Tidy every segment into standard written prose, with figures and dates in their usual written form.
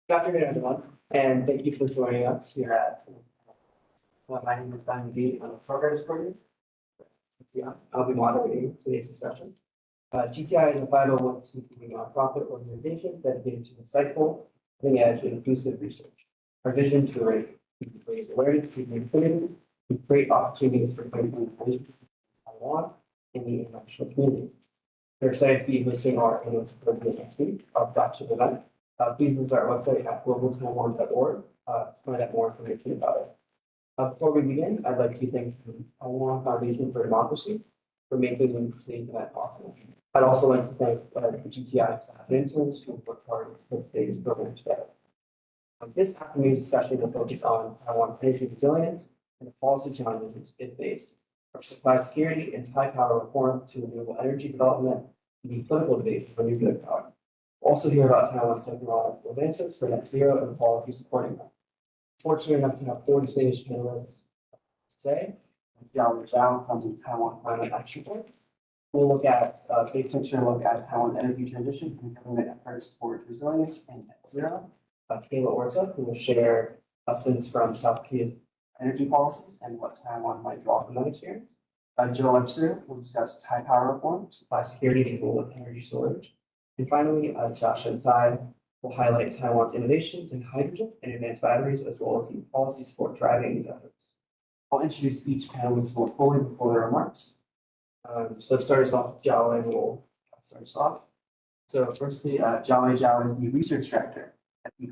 Good afternoon, everyone, and thank you for joining us here at. My name is Ben B. I'm a programs coordinator. Yeah, I'll be moderating today's discussion. GTI is a 501c3 nonprofit organization dedicated to insightful, cutting-edge, and inclusive research. Our vision to raise awareness, community, and create opportunities for innovation in Taiwan and the international community. We're excited to be hosting our annual symposium next week, our flagship event. Please visit our website at globaltaiwan.org to find out more information about it. Before we begin, I'd like to thank the Taiwan Foundation for Democracy for making today's event possible. I'd also like to thank the GTI staff and interns who worked hard to put today's program together. This afternoon's discussion will focus on Taiwan energy resilience and the policy challenges it faces, from supply security and Taipower reform to renewable energy development and the political debate for nuclear power. We'll also hear about Taiwan's technological advances for net zero and the policy supporting them. Fortunate enough to have 4 distinguished panelists today. Zhao from the Taiwan Climate Action Board. We'll look at a big picture look at Taiwan energy transition and government efforts towards resilience and net zero. Kayla Orta, who will share lessons from South Korea's energy policies and what Taiwan might draw from that experience. Joe Webster will discuss Taipower reform, supply security, and role of energy storage. And finally, Josh and Tsai will highlight Taiwan's innovations in hydrogen and advanced batteries, as well as the policy support driving these efforts. I'll introduce each panelist more fully before their remarks. So to start us off, Jiao will start us off. So firstly, Jiao is the research director at the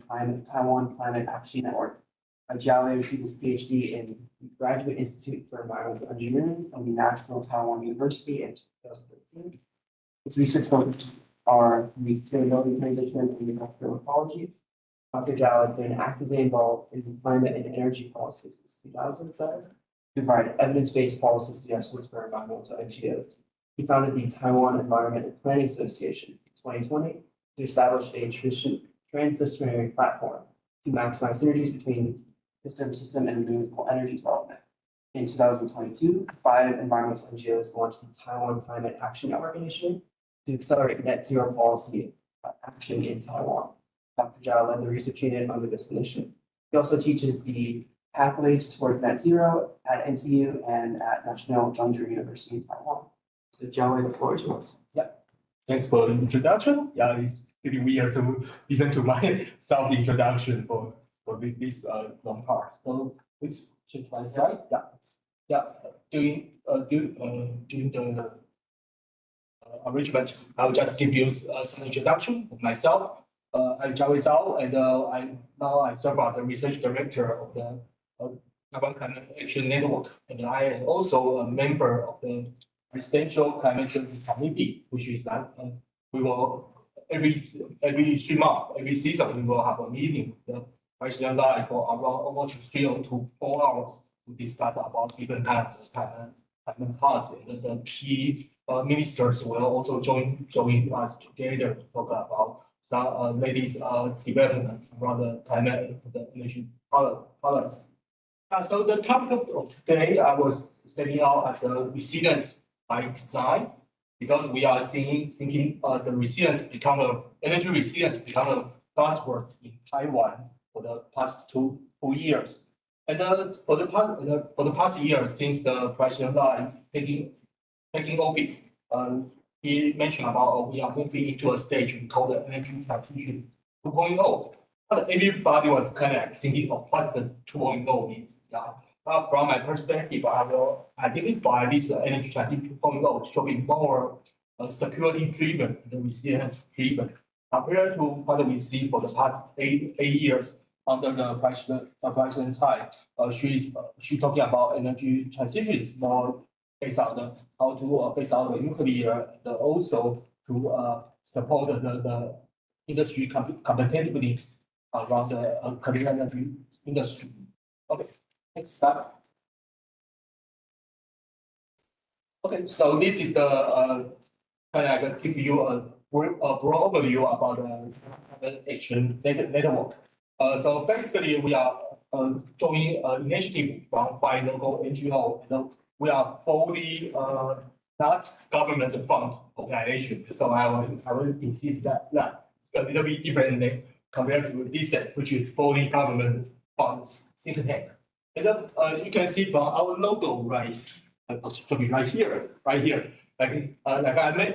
Taiwan Climate Action Network. Jiao received his PhD in the Graduate Institute for Environmental Engineering from the National Taiwan University in 2013. His research focus are the sustainability transition and industrial ecology. Dr. Zhao has been actively involved in climate and energy policies since 2007 to provide evidence-based policy suggestions for environmental NGOs. He founded the Taiwan Environment and Planning Association in 2020 to establish a transdisciplinary platform to maximize synergies between the service system and renewable energy development. In 2022, 5 environmental NGOs launched the Taiwan Climate Action Network initiative to accelerate net zero policy action in Taiwan. Dr. Zhao led the research unit under this initiative. He also teaches the pathways toward net zero at NTU and at National Zhengzhou University in Taiwan. So Zhao, the floor is yours. Yeah. Thanks for the introduction. Yeah, it's pretty weird to listen to my self-introduction for this long part. So let's change my slide. Yeah. During the arrangement, I'll just give you some introduction of myself. I'm Zhao Zhao, and I serve as a research director of the Taiwan Climate Action Network, and I am also a member of the Presidential Climate Service Committee, which is that we will every 3 months, every season, we will have a meeting with the President for around almost 3 to 4 hours to discuss about different kinds of climate policy. And the key ministers will also join us together to talk about some latest development around the climate and the energy policy. So the topic of today, I was setting out as the resilience by design, because we are thinking the resilience energy resilience become a buzzword in Taiwan for the past two years. And for the past year, since the President taking office, he mentioned about we are moving into a stage we call the energy transition 2.0. But everybody was kind of thinking of what the 2.0 means. Yeah. From my perspective, I will identify this energy transition 2.0 should be more security driven than resilience driven, compared to what we see for the past eight years under the President Tsai. She talking about energy transition is more based on how to phase out the nuclear, and also to support the industry competitiveness around the Korean energy industry. Okay, next slide. Okay, so this is the I can give you a broad overview about the action network. So basically, we are joining an initiative from 5 local NGOs. We are fully not government fund organization. So I will insist that it's a little bit different compared to diesel, which is fully government funds think tank. And you can see from our logo to be right here. Like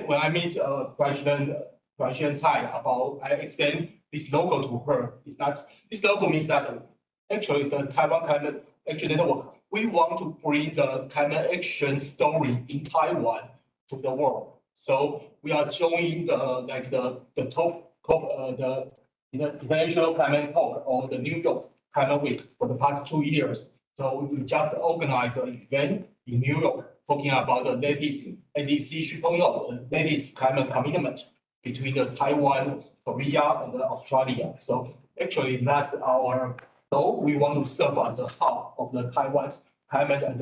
when I meet President Tsai about, I explained this logo to her. It's not, this logo means that actually the Taiwan Climate Action Network, we want to bring the climate action story in Taiwan to the world. So we are joining the top the International Climate Talk or the New York Climate Week for the past 2 years. So we just organized an event in New York talking about the latest NDC 3.0, the latest climate commitment between the Taiwan, Korea, and Australia. So actually, that's our goal. We want to serve as a hub of the Taiwan's climate and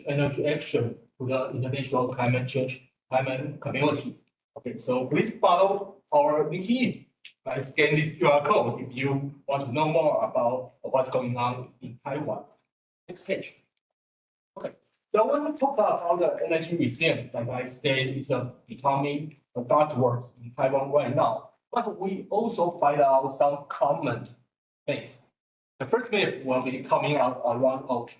energy action to the international climate change climate community. Okay, so please follow our LinkedIn. Scan this QR code if you want to know more about what's going on in Taiwan. Next page. Okay, so I want to talk about the energy resilience. Like I said, it's becoming a buzzword in Taiwan right now. But we also find out some common myths. The first myth will be coming out around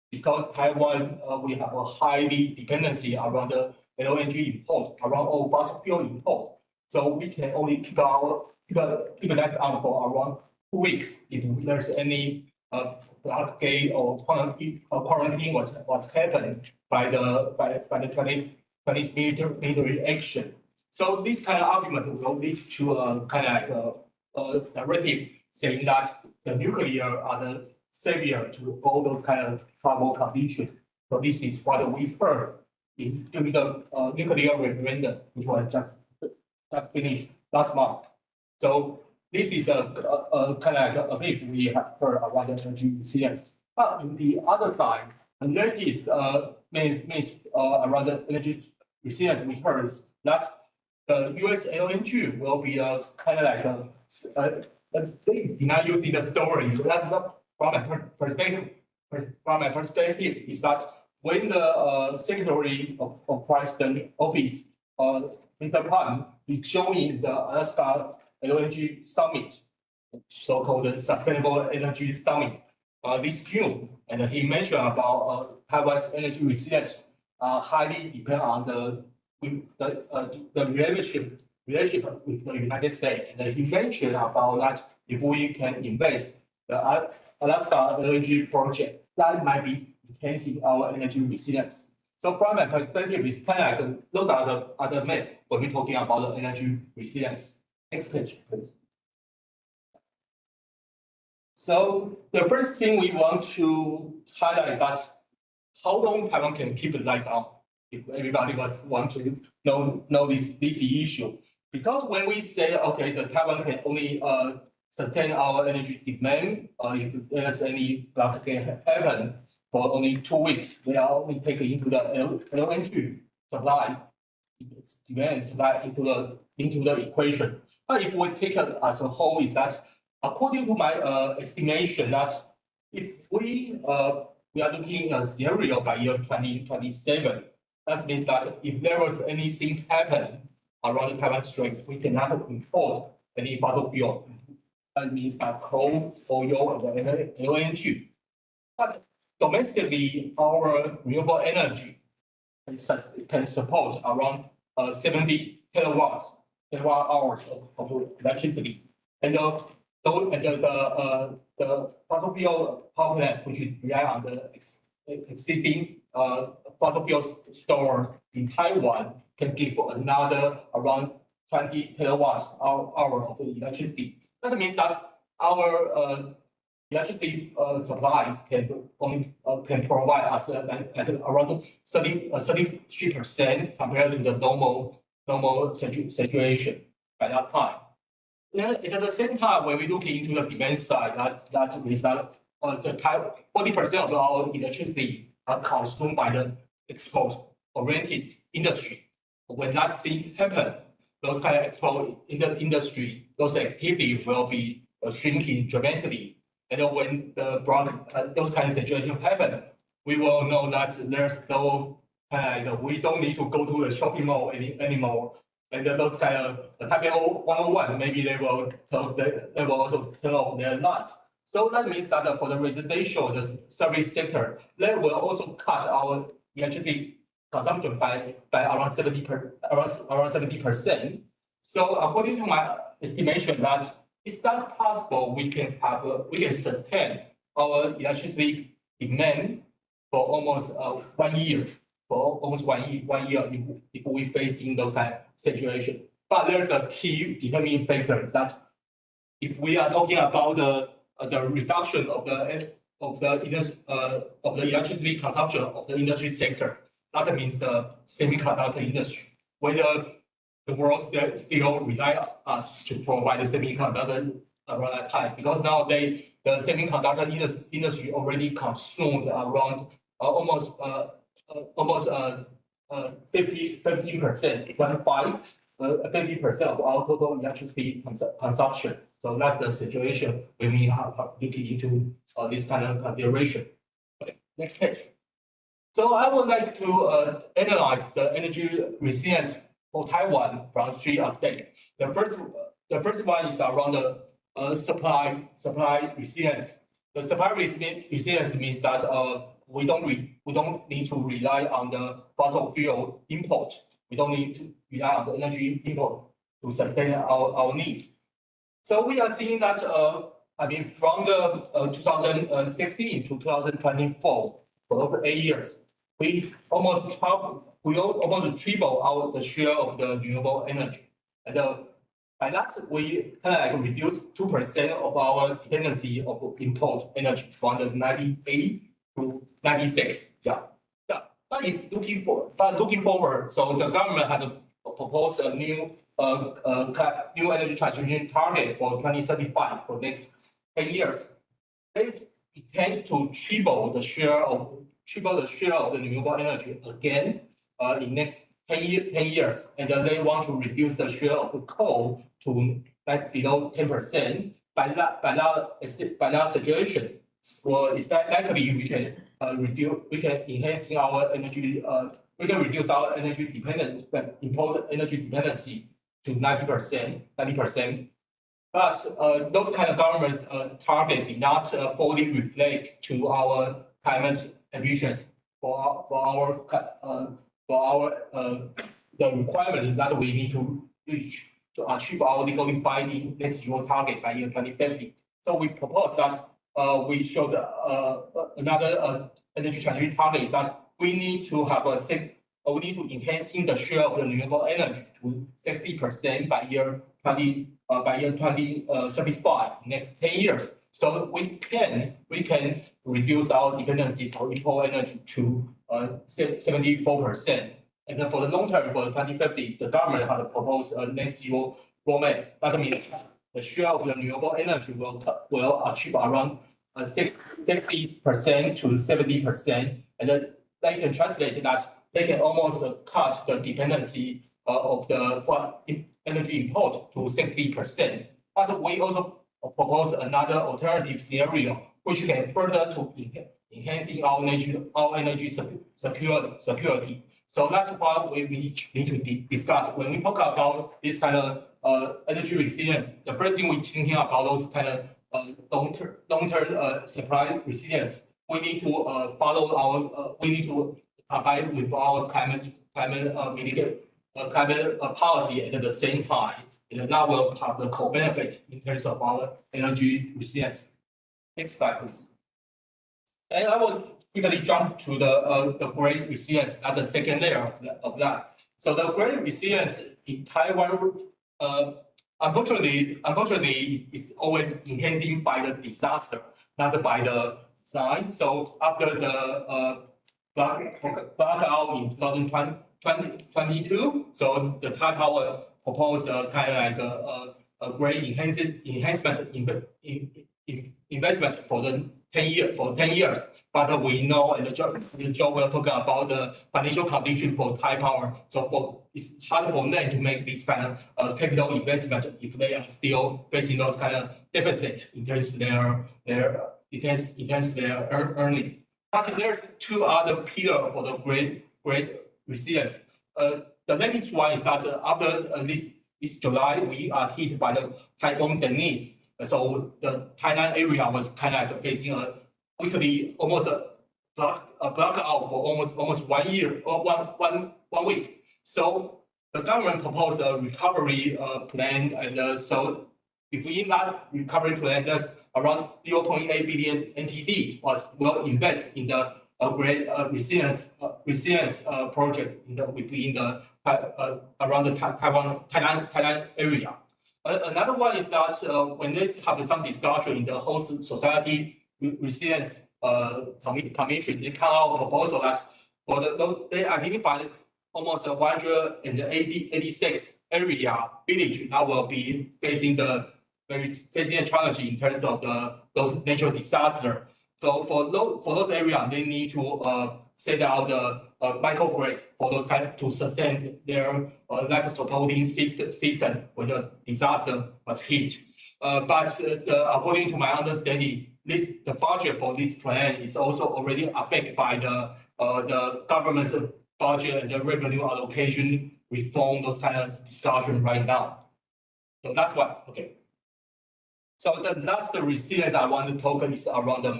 because Taiwan we have a highly dependency around the LNG import, around all fossil fuel import. So we can only keep that on for around 2 weeks if there's any blockade or quarantine was happening by the 20 military action. So this kind of argument will lead to a kind of like a narrative saying that the nuclear are the savior to all those kind of trouble conditions. So this is what we heard during the nuclear referendum, which was just finished last month. So this is a kind of like a myth we have heard about energy resilience. But on the other side, and there is myth around the energy resilience we heard is that the US LNG will be a kind of like they did not using the story. That's not from my perspective. From my perspective, is that when the Secretary of President Office, Mr. Pan, is showing the Alaska LNG Summit, so-called Sustainable Energy Summit, this June, and he mentioned about Taiwan's energy resilience highly depend on the relationship with the United States. And he mentioned about that if we can invest the Alaska LNG project, that might be enhancing our energy resilience. So from my perspective, it's kind of like those are the other myths when we're talking about the energy resilience. Next page, please. So the first thing we want to highlight is that how long Taiwan can keep the lights on if everybody want to know this issue. Because when we say, okay, the Taiwan can only sustain our energy demand, if there's any blockade happen for only 2 weeks, they are only taken into the LNG supply, demand supply into the equation. But if we take it as a whole, is that according to my estimation, that if we are looking at a scenario by year 2027, that means that if there was anything happen around the Taiwan Strait, we cannot import any fossil fuel. That means that coal, oil, and LNG. But domestically, our renewable energy can support around 70 kilowatt hours of electricity. And the fossil fuel power plant, which rely on the existing fossil fuel store in Taiwan, can give another around 20 kilowatts hour of electricity. That means that our electricity supply can provide us around 33% compared to the normal situation by that time. Then at the same time, when we look into the demand side, that means that 40% of our electricity are consumed by the export-oriented industry. When that thing happen, those kind of export in the industry, those activities will be shrinking dramatically. And when those kind of situations happen, we will know that there's no we don't need to go to the shopping mall anymore. and then those kind of Taipower 101, maybe they will also turn off their light. So that means that for the residential, the service sector, they will also cut our electricity consumption by around 70%. So according to my estimation, that it's not possible we can sustain our electricity demand for almost 1 year. For almost one year, if we facing those kind of situation. But there's a key determining factor is that if we are talking about the reduction of the electricity consumption of the industry sector, that means the semiconductor industry, whether the world still rely on us to provide the semiconductor around that time, because nowadays the semiconductor industry already consumed around almost 50%, 50% of our total electricity consumption. So that's the situation when we are looking into this kind of consideration. Okay, next page. So I would like to analyze the energy resilience for Taiwan from 3 aspects. The first one is around the supply resilience. The supply resilience means that we don't need to rely on the fossil fuel import. We don't need to rely on the energy import to sustain our needs. So we are seeing that from the 2016 to 2024, for over 8 years, we almost triple the share of the renewable energy. And by that, we kind of like reduce 2% of our dependency of import energy from the 98 to 96. Yeah. But looking forward, so the government had proposed a new energy transition target for 2035 for next 10 years. It intends to triple the share of the renewable energy again in next 10 years, and then they want to reduce the share of the coal to below 10%. By that situation, well, it's likely we can reduce our energy import energy dependency to 90%. But those kind of government's target did not fully reflect to our climate ambitions for the requirement that we need to reach to achieve our legally binding net zero target by year 2050. So we propose that we showed another energy transition target is that we need to enhancing the share of the renewable energy to 60% by year 2035, next 10 years. So we can reduce our dependency for import energy to 74%. And then for the long term, for 2050, the government had proposed a net zero roadmap. That means the share of the renewable energy will achieve around 60% to 70%, and then they can translate that they can almost cut the dependency of the energy import to 60%. But we also propose another alternative scenario which can further to enhancing our energy security. So that's what we need to discuss when we talk about this kind of energy resilience. The first thing we're thinking about those kind of long-term supply resilience. We need to we need to comply with our climate policy, and at the same time, and that will have the co-benefit in terms of our energy resilience. Next slide, please. And I will quickly jump to the grid resilience at the second layer of that. So the grid resilience in Taiwan, unfortunately, is always enhancing by the disaster, not by the design. So after the blackout in 2022, so the Taipower proposed kind of like a great enhancement investment for 10 years. But we know, and Joe will talk about the financial condition for Taipower. So it's hard for them to make this kind of capital investment if they are still facing those kind of deficit in terms their earning. But there's two other pillars for the great resilience. the latest one is that after this July, we are hit by the Typhoon Denise. So the Tainan area was kind of like facing a weekly, almost a blackout for almost 1 year or one week. So the government proposed a recovery plan, and so if we in that recovery plan, that's around 0.8 billion NTD will invest in the great resilience project within the around the Tainan area. Another one is that when they have some discussion in the host society resilience commission, they come out proposal that they identified almost 186 area village that will be facing a challenge in terms of those natural disaster. So for those areas, they need to set out the microgrid for those to sustain their life supporting system when the disaster was hit. But according to my understanding, the budget for this plan is also already affected by the government budget and the revenue allocation reform, those kind of discussion right now. So that's what, okay. So the last resilience I want to talk is around the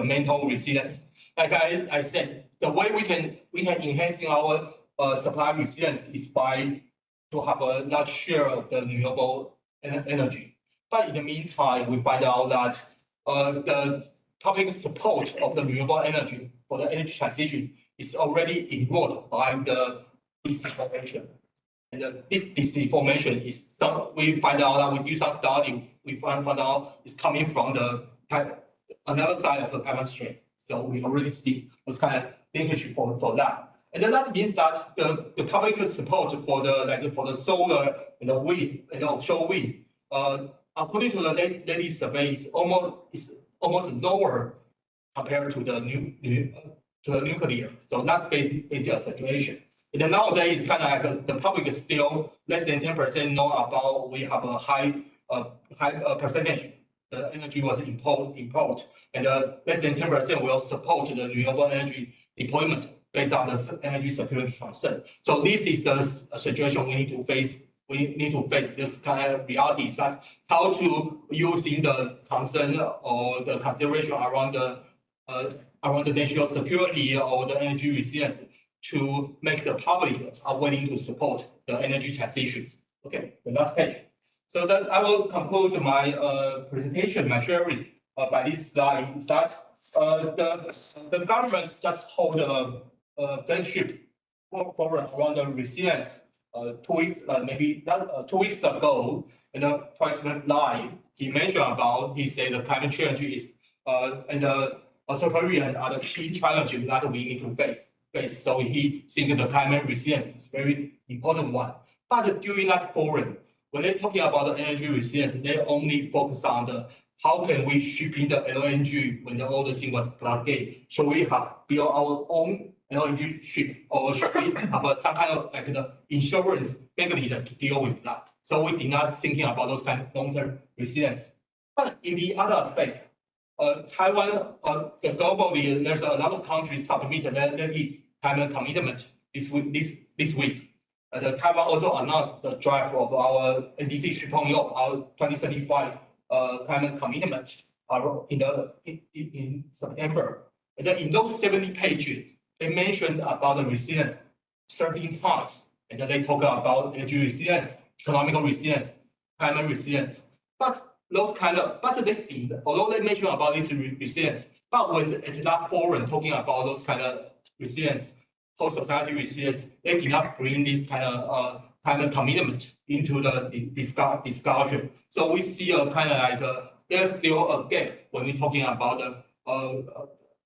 mental resilience. Like I said, the way we can enhance our supply resilience is by to have a large share of the renewable energy. But in the meantime, we find out that the public support of the renewable energy for the energy transition is already eroded by the disinformation. And this disinformation is we find out that we do some study, we find out it's coming from another side of the Taiwan Strait. So we already see those kind of linkage for that. And then that means that the public support for the solar and the wind and offshore wind, according to the latest survey, is almost lower compared to the nuclear. So that's basically a situation. And then nowadays, it's kind of like the public is still less than 10% know about we have a high percentage. The energy was import, and less than 10% will support the renewable energy deployment based on the energy security concern. So this is the situation we need to face. We need to face this kind of reality. That's how to using the concern or the consideration around the national security or the energy resilience to make the public are willing to support the energy transitions. Okay, the last page. So then I will conclude my presentation, my sharing by this slide is that the government just hold a flagship forum around the resilience 2 weeks, maybe not 2 weeks ago, and President Lai, he mentioned about, he said the climate change is and the authoritarian are the key challenges that we need to face. So he thinks the climate resilience is very important one. But during that forum, when they're talking about the energy resilience, they only focus on the how can we ship in the LNG when the older thing was plugged in? Should we have build our own LNG ship, or should we have some kind of like the insurance mechanism to deal with that? So we did not thinking about those kind of long-term resilience. But in the other aspect, Taiwan, globally, there's a lot of countries submitted that is climate commitment this week. The Taiwan also announced the draft of our NDC 3.0, our 2035 climate commitment in September. And then in those 70 pages, they mentioned about the resilience 13 times. And then they talk about energy resilience, economical resilience, climate resilience. But those kind of, although they mention about this resilience, but when at that forum talking about those kind of resilience, whole society resilience, they did not bring this kind of climate commitment into the discussion. So we see a kind of like there's still a gap when we're talking about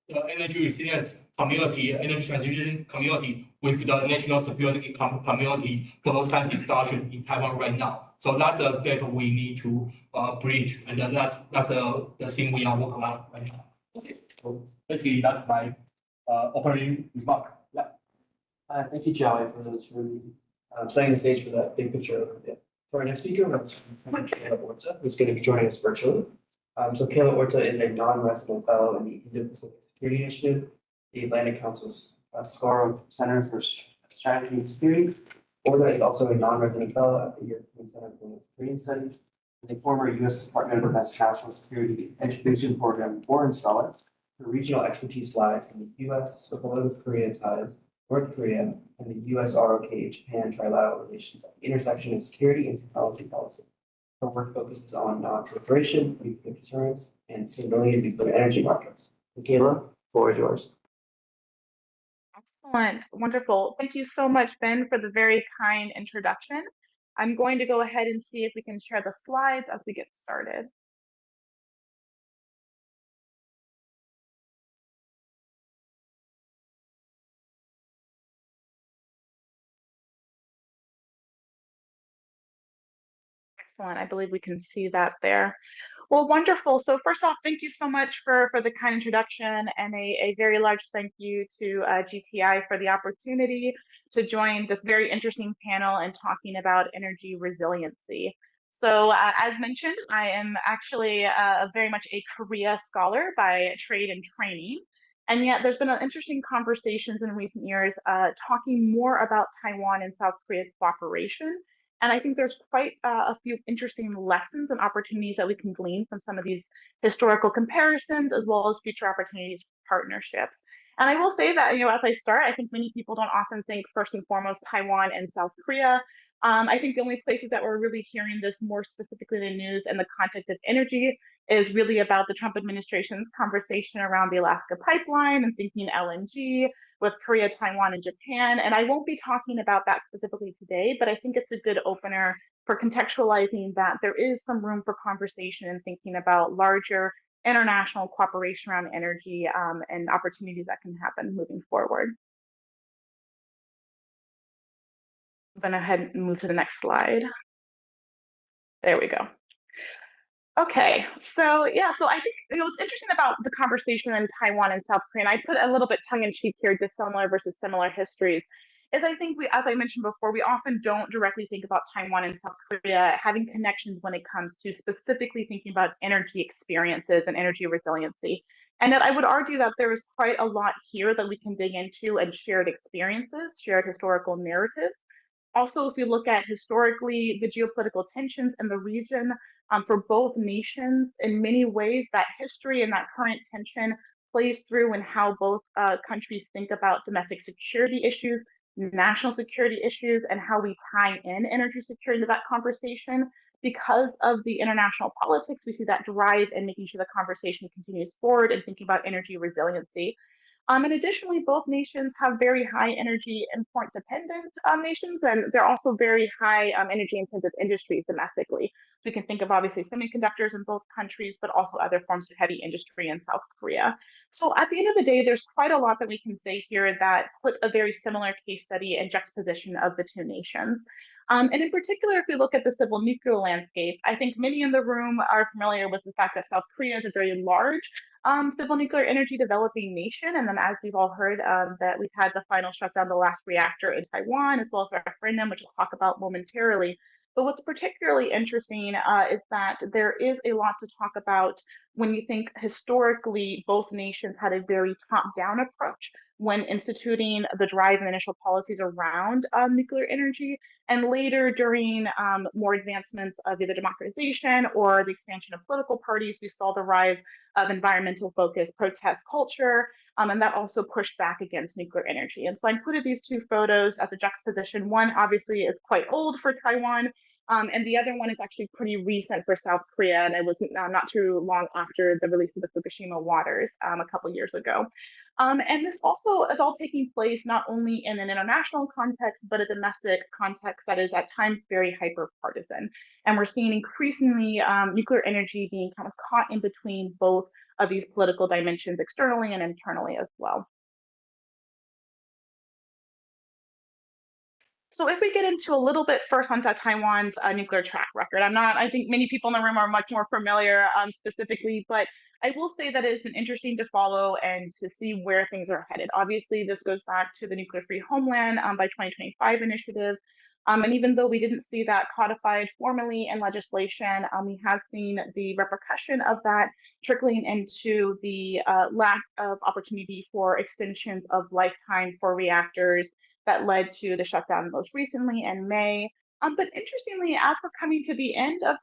the energy resilience community, energy transition community with the national security community for those kind of discussion in Taiwan right now. So that's a gap we need to bridge, and then that's the thing we are working on right now. Okay, so basically that's my opening remark. Yeah. Thank you, Joey, for those really setting the stage for that big picture. For our next speaker, we have Kayla Orta, who's going to be joining us virtually. So Kayla Orta is a non-resident fellow in the Indo-Pacific Security Initiative, the Atlantic Council's Scarborough Center for Strategy and Security, Olga is also a non-resident fellow at the European Center for Korean Studies and a former U.S. Department of Defense National Security Education Program Foreign Scholar. Her regional expertise lies in the U.S. with Korea ties, North Korea, and the U.S. ROK Japan trilateral relations at the intersection of security and technology policy. Her work focuses on non-proliferation, nuclear deterrence, and stability of nuclear energy markets. Michaela, floor is yours. Excellent, wonderful. Thank you so much, Ben, for the very kind introduction. I'm going to go ahead and see if we can share the slides as we get started. Excellent, I believe we can see that there. Well, wonderful. So first off, thank you so much for the kind introduction, and a very large thank you to GTI for the opportunity to join this very interesting panel and talking about energy resiliency. So as mentioned, I am actually very much a Korea scholar by trade and training. And yet there's been interesting conversations in recent years talking more about Taiwan and South Korea cooperation. And I think there's quite a few interesting lessons and opportunities that we can glean from some of these historical comparisons, as well as future opportunities for partnerships. And I will say that, as I start, I think many people don't often think first and foremost Taiwan and South Korea. I think the only places that we're really hearing this more specifically in the news in the context of energy is really about the Trump administration's conversation around the Alaska pipeline and thinking LNG with Korea, Taiwan, and Japan. And I won't be talking about that specifically today, but I think it's a good opener for contextualizing that there is some room for conversation and thinking about larger international cooperation around energy and opportunities that can happen moving forward. I'm going to head and move to the next slide. There we go. Okay, so yeah, so I think what's interesting about the conversation in Taiwan and South Korea, and I put a little bit tongue-in-cheek here, dissimilar versus similar histories, is I think as I mentioned before, we often don't directly think about Taiwan and South Korea having connections when it comes to specifically thinking about energy experiences and energy resiliency. And that I would argue that there is quite a lot here that we can dig into and shared experiences, shared historical narratives. Also, if you look at historically the geopolitical tensions in the region for both nations, in many ways, that history and that current tension plays through in how both countries think about domestic security issues, national security issues, and how we tie in energy security to that conversation. Because of the international politics, we see that drive in making sure the conversation continues forward and thinking about energy resiliency. And additionally, both nations have very high energy import dependent nations, and they're also very high energy intensive industries domestically. So we can think of obviously semiconductors in both countries, but also other forms of heavy industry in South Korea. So at the end of the day, there's quite a lot that we can say here that puts a very similar case study and juxtaposition of the two nations. And in particular, if we look at the civil nuclear landscape, I think many in the room are familiar with the fact that South Korea is a very large civil nuclear energy developing nation. And then as we've all heard that we've had the final shutdown of the last reactor in Taiwan, as well as a referendum, which we'll talk about momentarily. But what's particularly interesting is that there is a lot to talk about when you think historically both nations had a very top-down approach when instituting the drive and initial policies around nuclear energy. And later during more advancements of either democratization or the expansion of political parties, we saw the rise of environmental focused protest culture, and that also pushed back against nuclear energy. And so I included these two photos as a juxtaposition. One obviously is quite old for Taiwan, and the other one is actually pretty recent for South Korea, and it was not too long after the release of the Fukushima waters a couple years ago. And this also is all taking place not only in an international context, but a domestic context that is at times very hyper-partisan. And we're seeing increasingly nuclear energy being kind of caught in between both of these political dimensions externally and internally as well. So if we get into a little bit first onto Taiwan's nuclear track record, I think many people in the room are much more familiar specifically, but I will say that it's been interesting to follow and to see where things are headed. Obviously, this goes back to the Nuclear Free Homeland by 2025 initiative. And even though we didn't see that codified formally in legislation, we have seen the repercussion of that trickling into the lack of opportunity for extensions of lifetime for reactors, that led to the shutdown most recently in May. But interestingly, as we're coming to the end of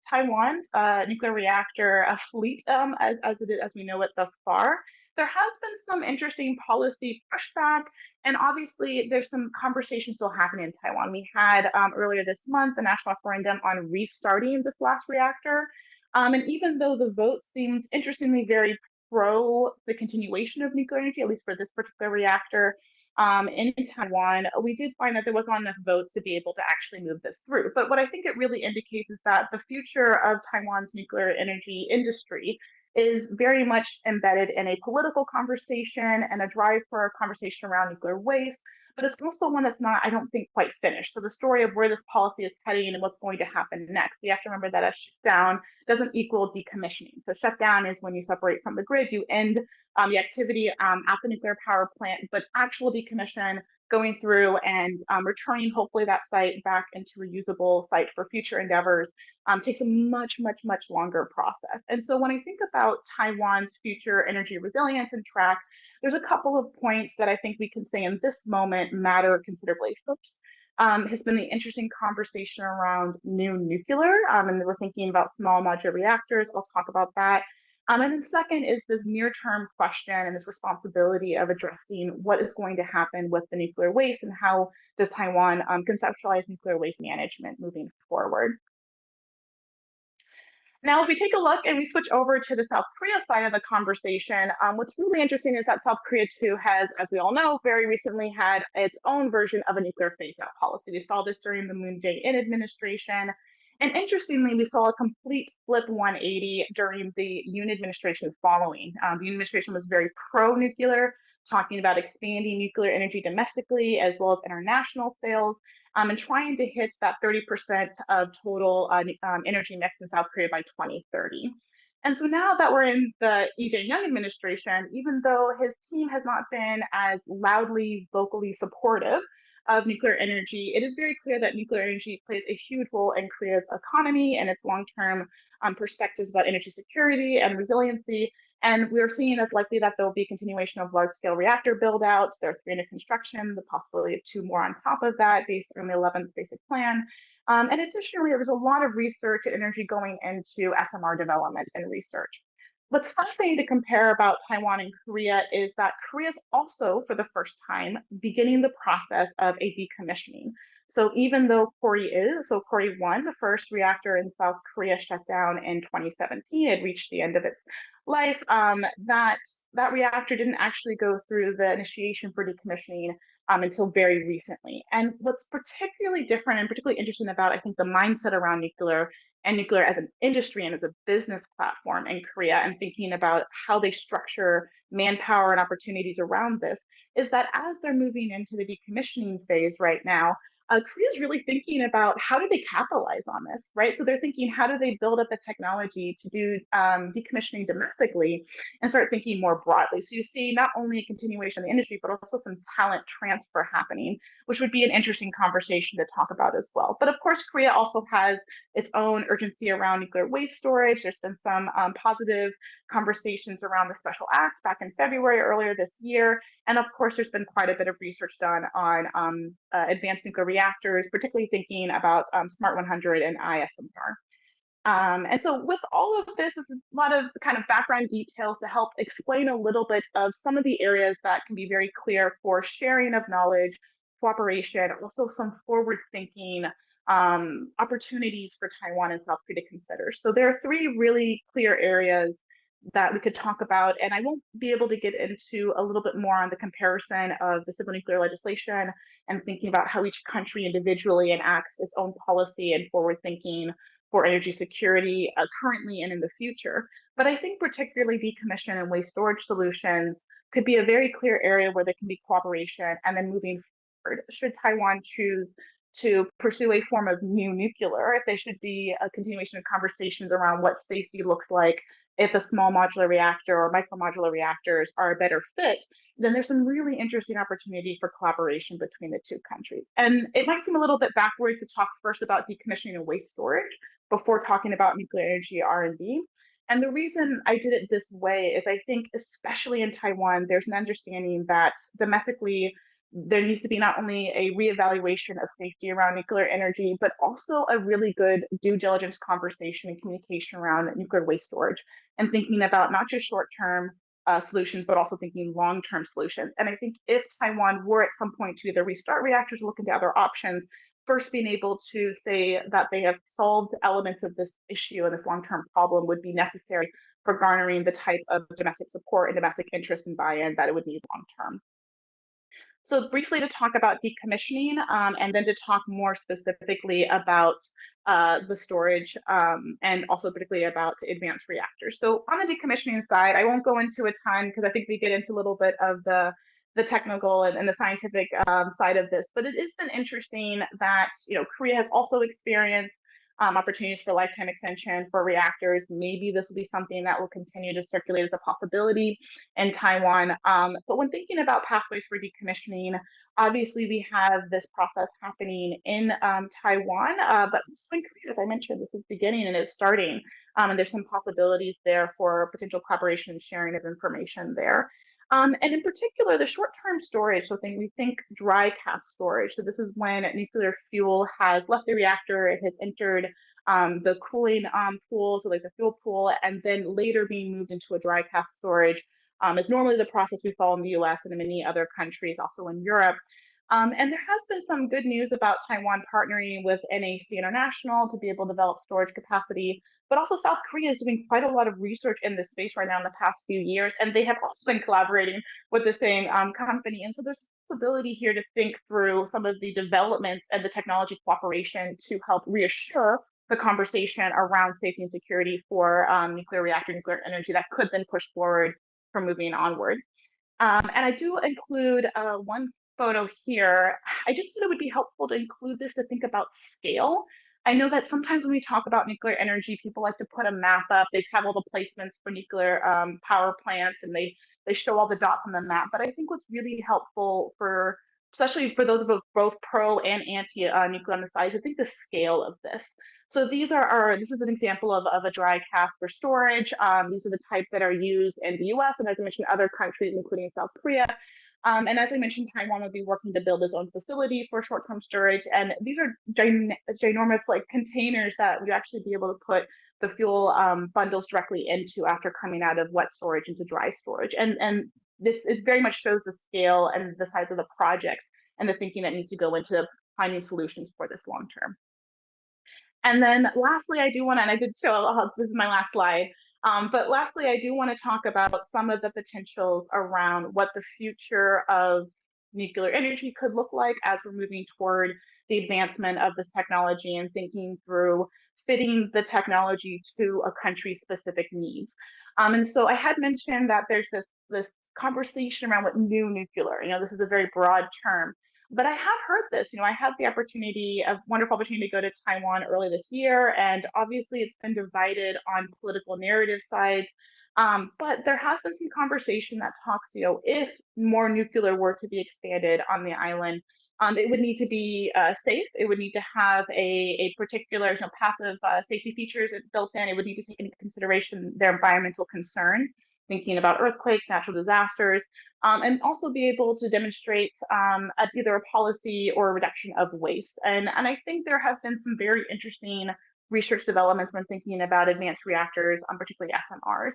Taiwan's nuclear reactor fleet, as we know it thus far, there has been some interesting policy pushback, and obviously there's some conversation still happening in Taiwan. We had earlier this month a national referendum on restarting this last reactor, and even though the vote seemed interestingly very pro the continuation of nuclear energy, at least for this particular reactor, in Taiwan, we did find that there wasn't enough votes to be able to actually move this through. But what I think it really indicates is that the future of Taiwan's nuclear energy industry is very much embedded in a political conversation and a drive for a conversation around nuclear waste, but it's also one that's not, I don't think, quite finished. So the story of where this policy is heading and what's going to happen next, we have to remember that a shutdown doesn't equal decommissioning. So shutdown is when you separate from the grid, you end the activity at the nuclear power plant, but actual decommission, going through and returning hopefully that site back into a usable site for future endeavors, takes a much longer process. And so when I think about Taiwan's future energy resilience and track, there's a couple of points that I think we can say in this moment matter considerably. First, has been the interesting conversation around new nuclear, and we're thinking about small modular reactors. I'll talk about that. And then second is this near-term question and this responsibility of addressing what is going to happen with the nuclear waste and how does Taiwan conceptualize nuclear waste management moving forward. Now, if we take a look and we switch over to the South Korea side of the conversation, what's really interesting is that South Korea too has, as we all know, very recently had its own version of a nuclear phase-out policy. We saw this during the Moon Jae-in administration. And interestingly, we saw a complete flip 180 during the Yoon administration following. The Yoon administration was very pro-nuclear, talking about expanding nuclear energy domestically as well as international sales, and trying to hit that 30% of total energy mix in South Korea by 2030. And so now that we're in the Lee Jae-myung administration, even though his team has not been as loudly, vocally supportive of nuclear energy, it is very clear that nuclear energy plays a huge role in Korea's economy and its long-term perspectives about energy security and resiliency. And we're seeing as likely that there will be continuation of large-scale reactor build-outs. There are 3 under construction, the possibility of 2 more on top of that based on the 11th basic plan. And additionally, there's a lot of research and energy going into SMR development and research. What's fascinating to compare about Taiwan and Korea is that Korea is also, for the first time, beginning the process of a decommissioning. So even though Kori 1, the first reactor in South Korea, shut down in 2017, it reached the end of its life, that reactor didn't actually go through the initiation for decommissioning until very recently. And what's particularly different and particularly interesting about, I think, the mindset around nuclear and nuclear as an industry and as a business platform in Korea and thinking about how they structure manpower and opportunities around this is that as they're moving into the decommissioning phase right now, Korea is really thinking about how do they capitalize on this, right? So they're thinking, how do they build up the technology to do decommissioning domestically and start thinking more broadly? So you see not only a continuation of the industry, but also some talent transfer happening, which would be an interesting conversation to talk about as well. But of course, Korea also has its own urgency around nuclear waste storage. There's been some positive conversations around the Special Act back in February earlier this year. And of course, there's been quite a bit of research done on advanced nuclear reactors, particularly thinking about Smart 100 and ISMR. And so with all of this, there's a lot of kind of background details to help explain a little bit of some of the areas that can be very clear for sharing of knowledge, cooperation, also some forward-thinking opportunities for Taiwan and South Korea to consider. So there are 3 really clear areas that we could talk about, and I won't be able to get into a little bit more on the comparison of the civil nuclear legislation and thinking about how each country individually enacts its own policy and forward thinking for energy security currently and in the future. But I think particularly decommission and waste storage solutions could be a very clear area where there can be cooperation. And then moving forward, should Taiwan choose to pursue a form of new nuclear, if there should be a continuation of conversations around what safety looks like, if a small modular reactor or micromodular reactors are a better fit, then there's some really interesting opportunity for collaboration between the 2 countries. And it might seem a little bit backwards to talk first about decommissioning and waste storage before talking about nuclear energy R&D. And the reason I did it this way is I think, especially in Taiwan, there's an understanding that domestically, there needs to be not only a reevaluation of safety around nuclear energy, but also a really good due diligence conversation and communication around nuclear waste storage and thinking about not just short-term solutions, but also thinking long-term solutions. And I think if Taiwan were at some point to either restart reactors or look into other options, first being able to say that they have solved elements of this issue and this long-term problem would be necessary for garnering the type of domestic support and domestic interest and buy-in that it would need long-term. So briefly to talk about decommissioning, and then to talk more specifically about the storage, and also particularly about advanced reactors. So on the decommissioning side, I won't go into a ton because I think we get into a little bit of the technical and the scientific side of this, but it has been interesting that Korea has also experienced opportunities for lifetime extension for reactors. Maybe this will be something that will continue to circulate as a possibility in Taiwan. But when thinking about pathways for decommissioning, obviously we have this process happening in Taiwan, but also in Korea, as I mentioned, this is beginning and it's starting. And there's some possibilities there for potential collaboration and sharing of information there. And in particular, the short-term storage, so we think dry cask storage. So this is when nuclear fuel has left the reactor, it has entered the cooling pool, so like the fuel pool, and then later being moved into a dry cask storage is normally the process we follow in the US and in many other countries, also in Europe. And there has been some good news about Taiwan partnering with NAC International to be able to develop storage capacity, but also South Korea is doing quite a lot of research in this space right now in the past few years, and they have also been collaborating with the same company. And so there's a possibility here to think through some of the developments and the technology cooperation to help reassure the conversation around safety and security for nuclear reactor, nuclear energy that could then push forward for moving onward. And I do include one photo here. I just thought it would be helpful to include this to think about scale. I know that sometimes when we talk about nuclear energy, people like to put a map up. They have all the placements for nuclear power plants and they show all the dots on the map. But I think what's really helpful for, especially for those of us both pro and anti nuclear on the side, to think the scale of this. So these are this is an example of a dry cask for storage. These are the type that are used in the US and as I mentioned, other countries, including South Korea. And as I mentioned, Taiwan will be working to build its own facility for short-term storage. And these are ginormous like containers that we actually be able to put the fuel bundles directly into after coming out of wet storage into dry storage. And this it very much shows the scale and the size of the projects and the thinking that needs to go into finding solutions for this long term. And then lastly, I do want to, and I did show, this is my last slide, but lastly, I do want to talk about some of the potentials around what the future of nuclear energy could look like as we're moving toward the advancement of this technology and thinking through fitting the technology to a country's specific needs. And so I had mentioned that there's this conversation around what new nuclear, this is a very broad term. But I have heard this, I had the opportunity, a wonderful opportunity to go to Taiwan early this year, and obviously it's been divided on political narrative sides. But there has been some conversation that talks, if more nuclear were to be expanded on the island, it would need to be safe. It would need to have a particular passive safety features built in. It would need to take into consideration their environmental concerns, thinking about earthquakes, natural disasters, and also be able to demonstrate either a policy or a reduction of waste. And I think there have been some very interesting research developments when thinking about advanced reactors, particularly SMRs.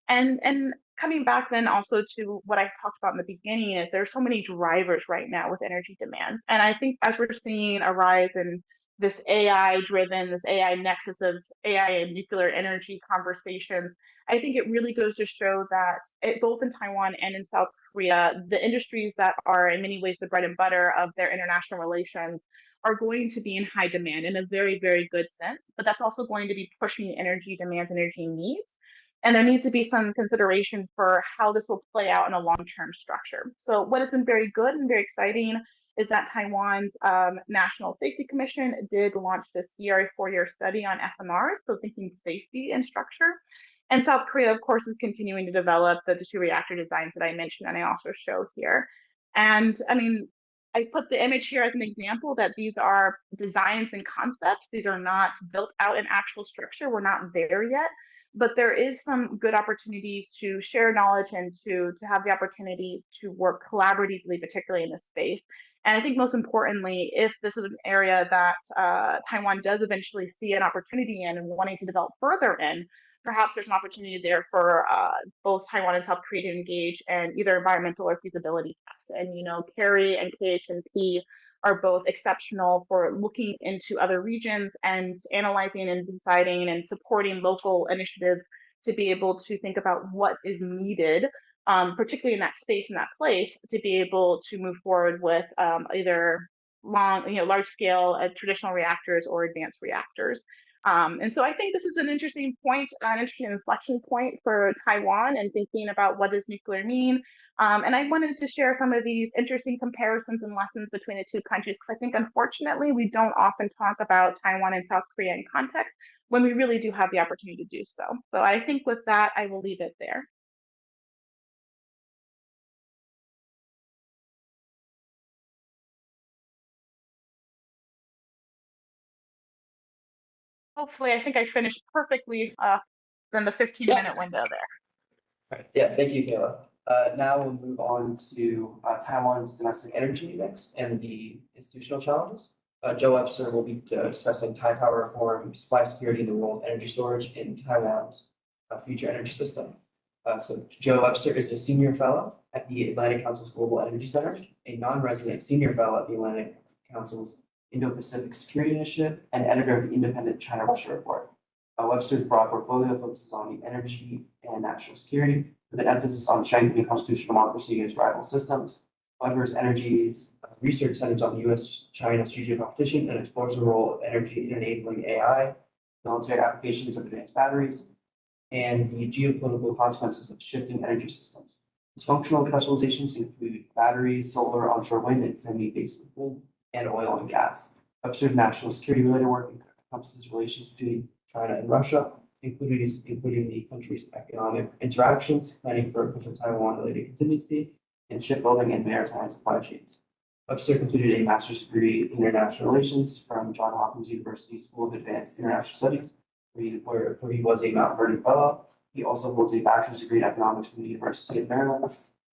And coming back then also to what I talked about in the beginning is there's so many drivers right now with energy demands. And I think as we're seeing a rise in this AI-driven, this AI nexus of AI and nuclear energy conversations, I think it really goes to show that both in Taiwan and in South Korea, the industries that are in many ways the bread and butter of their international relations are going to be in high demand in a very, very good sense, but that's also going to be pushing energy demands, energy needs. And there needs to be some consideration for how this will play out in a long-term structure. So what has been very good and very exciting is that Taiwan's National Safety Commission did launch this year a 4-year study on SMRs, so thinking safety and structure. And South Korea, of course, is continuing to develop the two reactor designs that I mentioned and I also show here. And I mean, I put the image here as an example that these are designs and concepts. These are not built out in actual structure. We're not there yet. but there is some good opportunities to share knowledge and to have the opportunity to work collaboratively, particularly in this space. And I think most importantly, if this is an area that Taiwan does eventually see an opportunity in and wanting to develop further in, perhaps there's an opportunity there for both Taiwan and South Korea to engage in either environmental or feasibility tests. And Kerry and KHNP are both exceptional for looking into other regions and analyzing and deciding and supporting local initiatives to be able to think about what is needed, particularly in that space, in that place, to be able to move forward with either large scale traditional reactors or advanced reactors. And so I think this is an interesting point, an interesting inflection point for Taiwan and thinking about what does nuclear mean. And I wanted to share some of these interesting comparisons and lessons between the two countries, because I think unfortunately we don't often talk about Taiwan and South Korea in context when we really do have the opportunity to do so. So I think with that, I will leave it there. Hopefully, I think I finished perfectly in the 15-minute window there. Right. Yeah, thank you, Kayla. Now we'll move on to Taiwan's domestic energy mix and the institutional challenges. Joe Webster will be discussing Taipower reform, supply security, and the role of energy storage in Taiwan's future energy system. So Joe Webster is a senior fellow at the Atlantic Council's Global Energy Center, a non-resident senior fellow at the Atlantic Council's Indo-Pacific Security Initiative, and editor of the independent China-Russia Report. Webster's broad portfolio focuses on the energy and national security, with an emphasis on strengthening constitutional democracy against rival systems. Weber's energy research centers on U.S.-China strategic competition and explores the role of energy in enabling AI, military applications of advanced batteries, and the geopolitical consequences of shifting energy systems. His functional specializations include batteries, solar, onshore wind, and semi-basic wind, and oil and gas. Webster's national security-related work encompasses relations between China and Russia, including the country's economic interactions, planning for official Taiwan-related contingency, and shipbuilding and maritime supply chains. Webster completed a master's degree in international relations from Johns Hopkins University School of Advanced International Studies, where he was a Mount Vernon Fellow. He also holds a bachelor's degree in economics from the University of Maryland,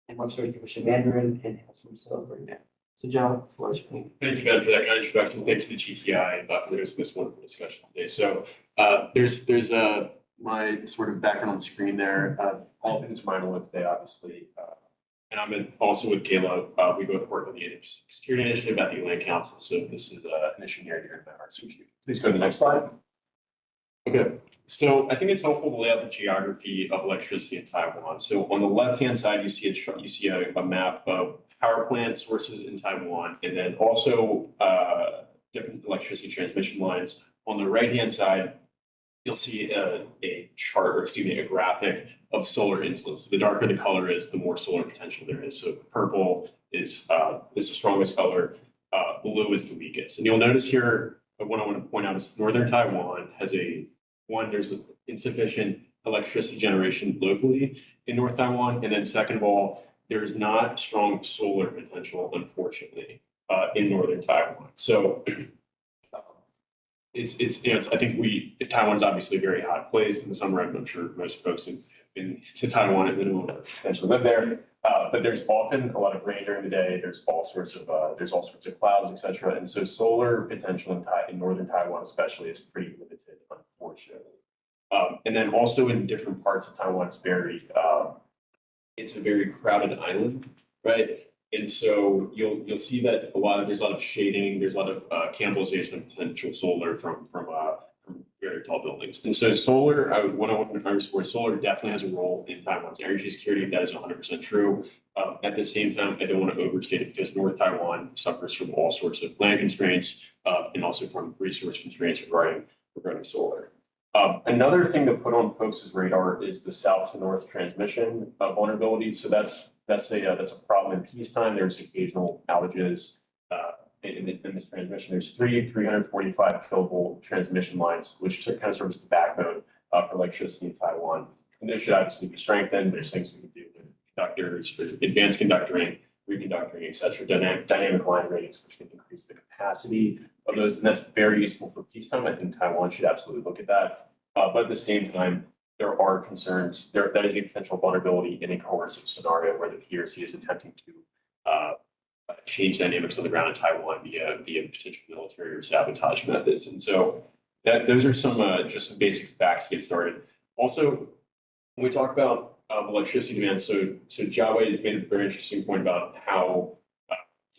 and Webster English and Mandarin, and has from celebrating. So, Joe, the floor is for you. Thank you, Ben, for that kind of introduction. Thank you to GTI for this wonderful discussion today. So, there's my sort of background on the screen there. All things minor today, obviously. And I'm also with Kayla. We both work on the Security Initiative at the Atlantic Council. So this is an issue near and dear to my heart. So please go to the next slide. Okay. So I think it's helpful to lay out the geography of electricity in Taiwan. So on the left-hand side, you see a map of power plant sources in Taiwan, and then also different electricity transmission lines. On the right-hand side, you'll see a chart, or excuse me, a graphic of solar incidence. The darker the color is, the more solar potential there is. So purple is the strongest color, blue is the weakest. And you'll notice here, what I want to point out is northern Taiwan has there's insufficient electricity generation locally in North Taiwan. And then second of all, there is not strong solar potential, unfortunately, in northern Taiwan. So I think Taiwan's obviously a very hot place in the summer. I'm sure most folks have been to Taiwan at minimum or potentially live there. But there's often a lot of rain during the day. There's all sorts of clouds, etc. And so solar potential in northern Taiwan, especially, is pretty limited, unfortunately. And then also in different parts of Taiwan, it's a very crowded island, right? And so you'll see that there's a lot of shading, there's a lot of cannibalization of potential solar from very tall buildings. And so solar, what I want to underscore, solar definitely has a role in Taiwan's energy security. That is 100% true. At the same time, I don't want to overstate it, because North Taiwan suffers from all sorts of land constraints and also from resource constraints regarding solar. Another thing to put on folks' radar is the south to north transmission vulnerability. So that's a problem in peacetime. There's occasional outages in this transmission. There's 345 kilovolt transmission lines, which kind of serves the backbone for electricity in Taiwan. And they should obviously be strengthened. There's things we can do with conductors, with advanced conductoring, reconductoring, et cetera, dynamic line ratings, which can increase the capacity of those. And that's very useful for peacetime. I think Taiwan should absolutely look at that. But at the same time, there are concerns, that is a potential vulnerability in a coercive scenario where the PRC is attempting to change dynamics on the ground in Taiwan via potential military or sabotage methods. And so those are some just some basic facts to get started. Also, when we talk about electricity demand, so Jiawei made a very interesting point about how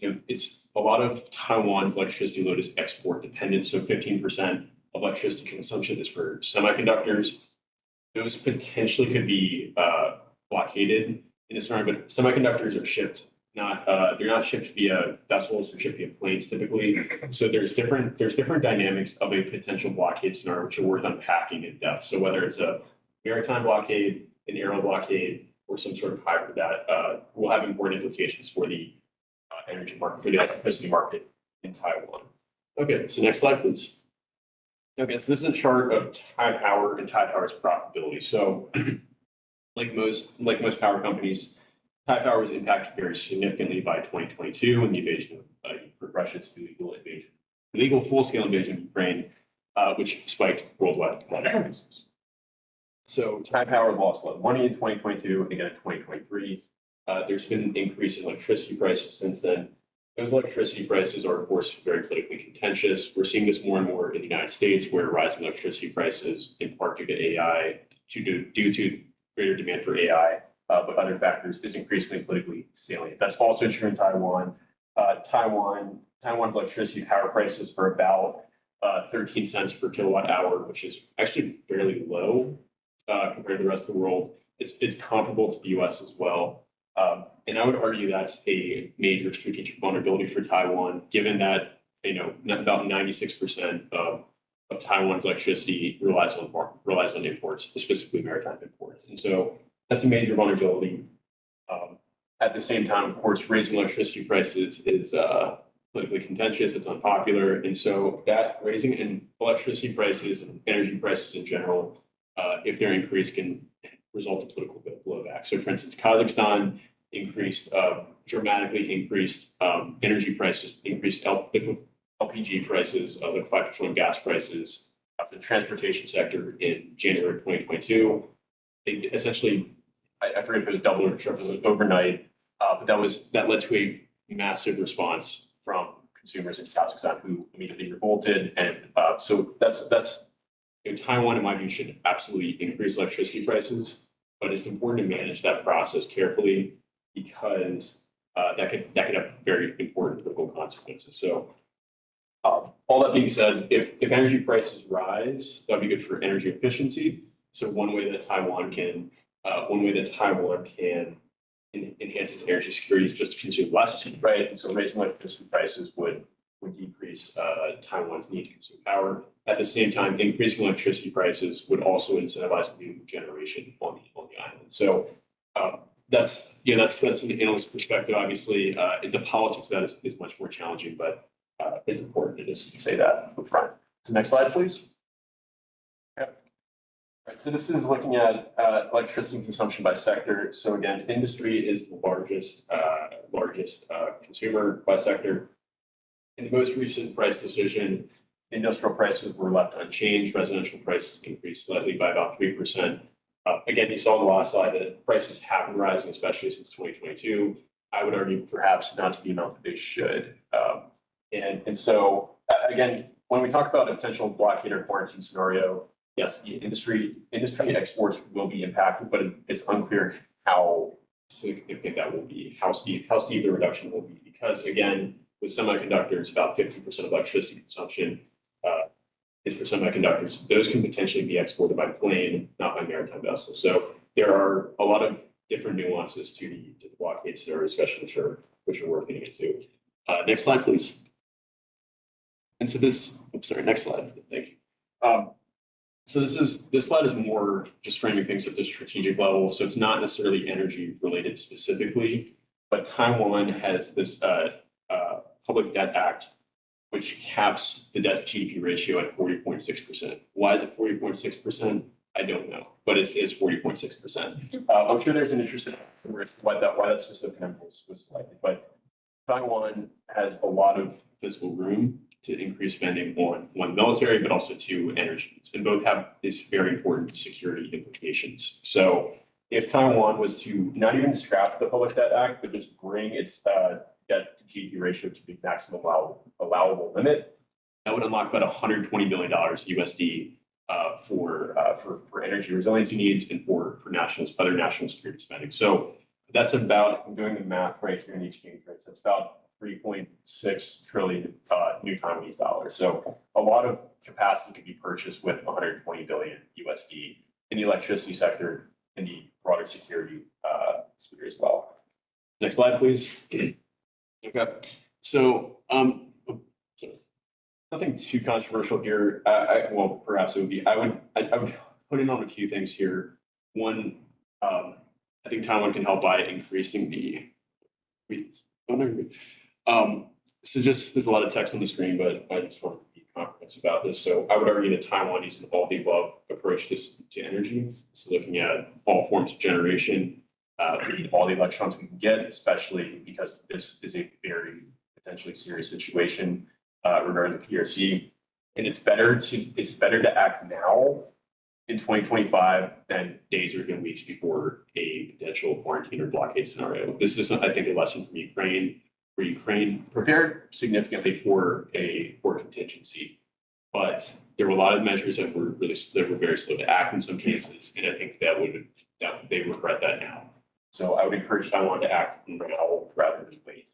it's a lot of Taiwan's electricity load is export dependent. So 15% of electricity consumption is for semiconductors. Those potentially could be blockaded in this scenario, but semiconductors are shipped. They're not shipped via vessels, they're shipped via planes typically. So there's different dynamics of a potential blockade scenario which are worth unpacking in depth. So whether it's a maritime blockade, an aerial blockade, or some sort of hybrid that will have important implications for the energy market, for the electricity market in Taiwan. Okay, so next slide, please. Okay, so this is a chart of Taipower and Taipower's profitability. So like most power companies, Taipower was impacted very significantly by 2022 and the invasion of Russia's illegal full-scale invasion of Ukraine, which spiked worldwide commodity prices. So Taipower lost a lot of money in 2022 and again in 2023. There's been an increase in electricity prices since then. Those electricity prices are, of course, very politically contentious. We're seeing this more and more in the United States, where rising electricity prices, in part due to AI, due to greater demand for AI, but other factors, is increasingly politically salient. That's also true in Taiwan. Taiwan's electricity power prices are about 13 cents per kilowatt hour, which is actually fairly low compared to the rest of the world. It's comparable to the US as well. And I would argue that's a major strategic vulnerability for Taiwan, given that about 96% of Taiwan's electricity relies on imports, specifically maritime imports, and so that's a major vulnerability. At the same time, of course, raising electricity prices is politically contentious. It's unpopular, and so that raising in electricity prices and energy prices in general, if they're increased, can result in political blowback. So, for instance, Kazakhstan dramatically increased energy prices, increased LPG prices, liquefied petroleum gas prices for the transportation sector in January 2022. They essentially, I forget if it was double or triple, it was overnight, but that led to a massive response from consumers in Kazakhstan who immediately revolted, and so that's Taiwan, in my view, should absolutely increase electricity prices, but it's important to manage that process carefully because that could have very important political consequences. So, all that being said, if energy prices rise, that'd be good for energy efficiency. So one way that Taiwan can enhance its energy security is just to consume less, right? And so raising electricity prices would decrease Taiwan's need to consume power. At the same time, increasing electricity prices would also incentivize new generation on the island. So that's an analyst perspective. Obviously, the politics of that is much more challenging, but it's important to just say that up front. So next slide, please. Okay. All right, so this is looking at electricity consumption by sector. So again, industry is the largest consumer by sector. In the most recent price decision, industrial prices were left unchanged. Residential prices increased slightly by about 3%. Again, you saw on the last slide that prices have been rising, especially since 2022. I would argue perhaps not to the amount that they should. And so, again, when we talk about a potential blockade or quarantine scenario, yes, the industry exports will be impacted, but it's unclear how significant that will be, how steep the reduction will be. Because again, with semiconductors, about 50% of electricity consumption is for semiconductors. Those can potentially be exported by plane, not by maritime vessels. So there are a lot of different nuances to the blockade scenario, especially which are worth getting into. Next slide, please. And so next slide. Thank you. So this slide is more just framing things at the strategic level. So it's not necessarily energy related specifically, but Taiwan has this Public Debt Act, which caps the debt to GDP ratio at 40.6%. Why is it 40.6%? I don't know, but it is 40.6%. I'm sure there's an interest in why that specific number was selected, but Taiwan has a lot of fiscal room to increase spending on one military, but also two energy. And both have these very important security implications. So if Taiwan was to not even scrap the Public Debt Act, but just bring its debt to GDP ratio to the maximum allowable limit, that would unlock about $120 billion USD for energy resiliency needs and for other national security spending. So that's about, I'm doing the math right here in the exchange rates, that's about 3.6 trillion new Taiwanese dollars. So a lot of capacity could be purchased with 120 billion USD in the electricity sector, in the broader security sphere as well. Next slide, please. Okay, so nothing too controversial here. Well, perhaps it would be. I would put in on a few things here. One, I think Taiwan can help by increasing the. So just there's a lot of text on the screen, but I just want to be comprehensive about this. So I would argue that Taiwan needs an all the above approach to energy. So looking at all forms of generation, all the electrons we can get, especially because this is a very potentially serious situation regarding the PRC. And it's better to act now in 2025 than days or even weeks before a potential quarantine or blockade scenario. This is, I think, a lesson from Ukraine, where Ukraine prepared significantly for contingency, but there were a lot of measures that were very slow to act in some cases, and I think that they regret that now. So I would encourage Taiwan to act now rather than wait.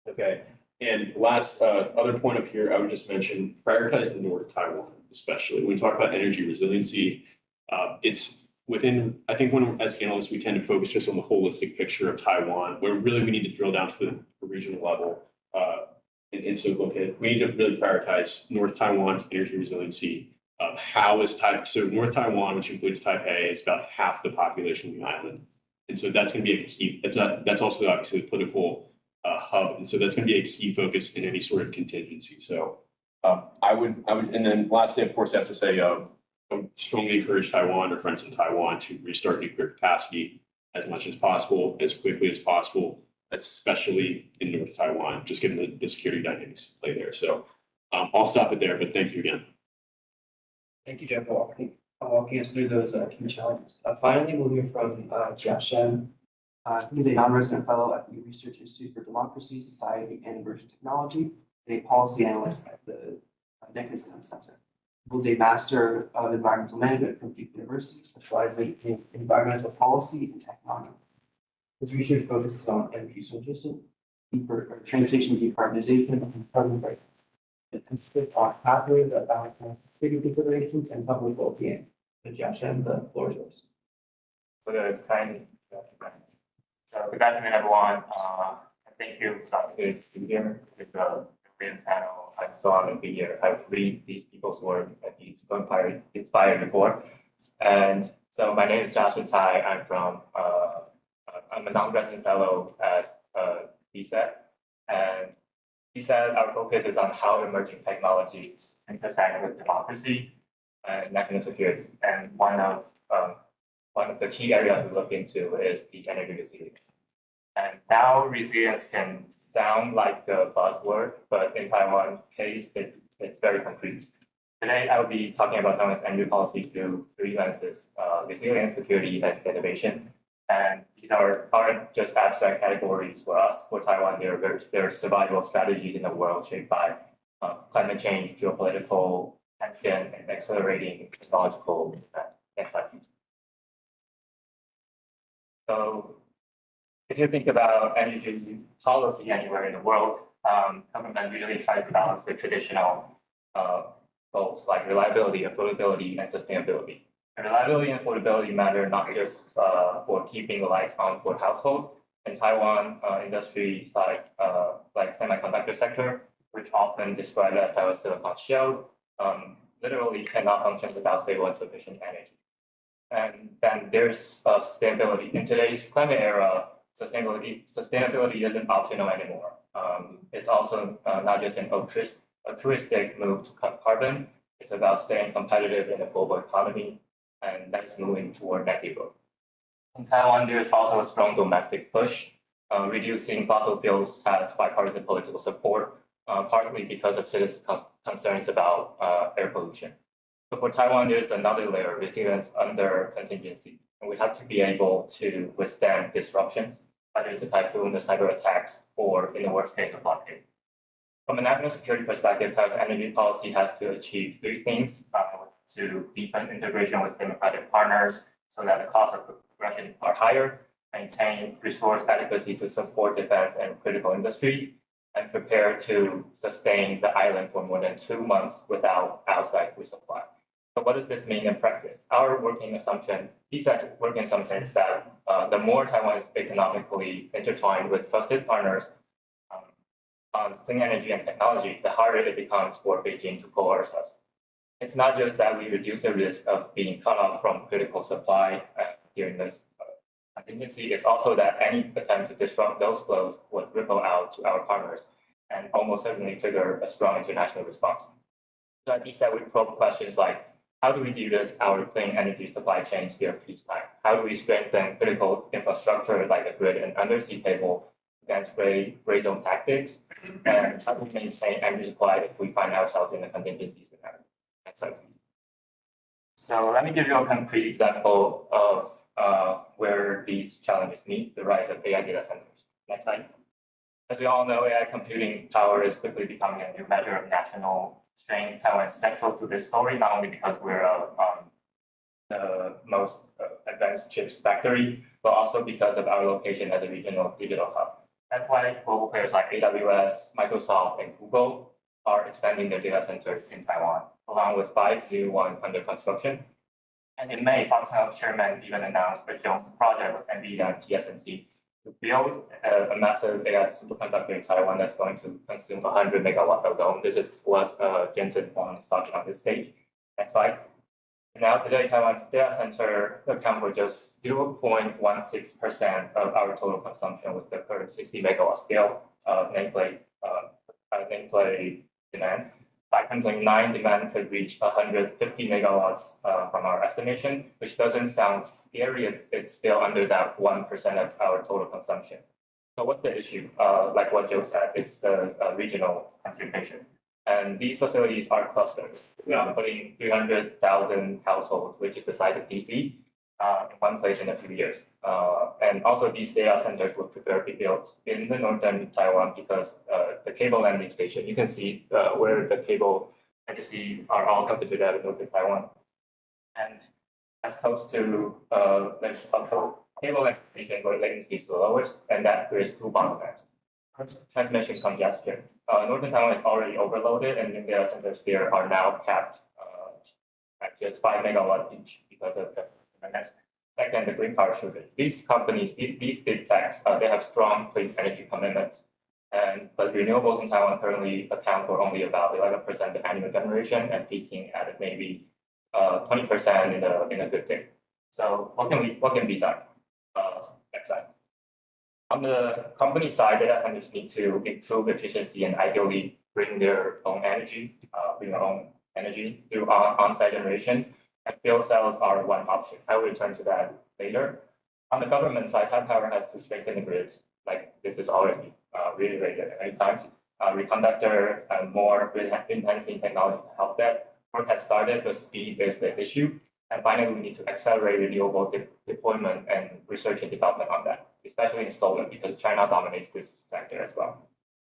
Okay. And last other point up here, I would just mention prioritize the North Taiwan, especially when we talk about energy resiliency. It's within, I think when as analysts, we tend to focus just on the holistic picture of Taiwan, where really we need to drill down to the regional level. And so we need to really prioritize North Taiwan's energy resiliency. So North Taiwan, which includes Taipei, is about half the population of the island. And so that's going to be a key, that's also obviously the political hub. And so that's going to be a key focus in any sort of contingency. So I would, and then lastly, of course, I have to say, I would strongly encourage Taiwan or friends in Taiwan to restart nuclear capacity as much as possible, as quickly as possible, especially in North Taiwan, just given the security dynamics play there. So I'll stop it there, but thank you again. Thank you, Jeff, for walking us through those key challenges. Finally, we'll hear from Jia Shen. He's a non-resident fellow at the Research Institute for Democracy, Society, and Emerging Technology, and a policy analyst at the Nicholson Center. He holds a Master of Environmental Management from Duke University, specializing in environmental policy and economics. His research focuses on energy transition, transportation decarbonization, and carbon pricing. It consists on pathways that balance city considerations and public well-being. So, Jia Shen, the floor is yours. For the kind introduction. So good afternoon, everyone. Thank you for the opportunity to be here with the brilliant panel. I'm so honored to be here. I've read these people's work and be so inspired before. And so my name is Joshua Tsai. I'm a non-resident fellow at DSET. And DSET, our focus is on how emerging technologies intersect with democracy and national security. And one of the key areas we look into is the energy resilience. And now resilience can sound like a buzzword, but in Taiwan case, it's very concrete. Today, I'll be talking about Taiwan's energy policy through three lenses: resilience, security, and innovation. And these aren't just abstract categories for us. For Taiwan, there are survival strategies in a world shaped by climate change, geopolitical tension, and accelerating technological anxieties. So if you think about energy policy anywhere in the world, government usually tries to balance the traditional goals like reliability, affordability, and sustainability. And reliability and affordability matter not just for keeping the lights on for households. In Taiwan, industries like semiconductor sector, which often described as Taiwan's Silicon Shield, literally cannot function without stable and sufficient energy. And then there's sustainability. In today's climate era, sustainability isn't optional anymore. It's also not just an altruistic move to cut carbon. It's about staying competitive in the global economy, and that's moving toward net zero. In Taiwan, there's also a strong domestic push. Reducing fossil fuels has bipartisan political support. partly because of citizens' concerns about air pollution. So for Taiwan, there's another layer, resilience under contingency. And we have to be able to withstand disruptions, either it's a typhoon, the cyber attacks, or in the worst case, a blockade. From a national security perspective, Taiwan's energy policy has to achieve three things: to deepen integration with democratic partners so that the costs of progression are higher, maintain resource adequacy to support defense and critical industry, and prepare to sustain the island for more than 2 months without outside resupply. So what does this mean in practice? Our working assumption, these are working assumptions that the more Taiwan is economically intertwined with trusted partners on clean energy and technology, the harder it becomes for Beijing to coerce us. It's not just that we reduce the risk of being cut off from critical supply during this contingency, it's also that any attempt to disrupt those flows would ripple out to our partners and almost certainly trigger a strong international response. So at least that we probe questions like, how do we de-risk our clean energy supply chains during peacetime? How do we strengthen critical infrastructure like the grid and undersea cable against gray zone tactics? And how do we maintain energy supply if we find ourselves in a contingency scenario? So let me give you a concrete example of where these challenges meet: the rise of AI data centers. Next slide. As we all know, AI computing power is quickly becoming a new measure of national strength. Taiwan is central to this story, not only because we're the most advanced chips factory, but also because of our location as a regional digital hub. That's why global players like AWS, Microsoft, and Google are expanding their data centers in Taiwan, along with 5 new ones under construction. And in May, Foxconn's chairman even announced a joint project with NVIDIA and TSMC to build a massive AI superconductor in Taiwan that's going to consume 100 megawatt alone. This is what Jensen Huang is talking on this stage. Next slide. Now today, Taiwan's data center account for just 0.16% of our total consumption with the current 60 megawatt scale nameplate demand. By 2029, demand could reach 150 megawatts from our estimation, which doesn't sound scary if it's still under that 1% of our total consumption. So what's the issue? Like what Joe said, it's the regional concentration. And these facilities are clustered. We are putting 300,000 households, which is the size of DC, in one place in a few years. And also these data centers will prepare to be built in the northern Taiwan because the cable landing station, you can see where the cable legacy are all concentrated at northern Taiwan. And that's close to cable landing station where latency is the lowest, and that creates two bottlenecks. First, transmission congestion. Northern Taiwan is already overloaded, and the data centers there are now capped at just 5 megawatt each because of the next. Second, the green power shortage. These companies, these big techs, they have strong clean energy commitments, but renewables in Taiwan currently account for only about 11% of annual generation and peaking at maybe 20% in a good day. So what can be done? Next slide. On the company side, data centers need to improve efficiency and ideally bring their own energy, through on-site generation. And fuel cells are one option. I will return to that later. On the government side, Taipower has to strengthen the grid. Like this is already reiterated many times. Reconductor and more grid-enhancing technology to help that. Work has started, but speed is the issue. And finally, we need to accelerate renewable deployment and research and development on that, especially in solar, because China dominates this sector as well.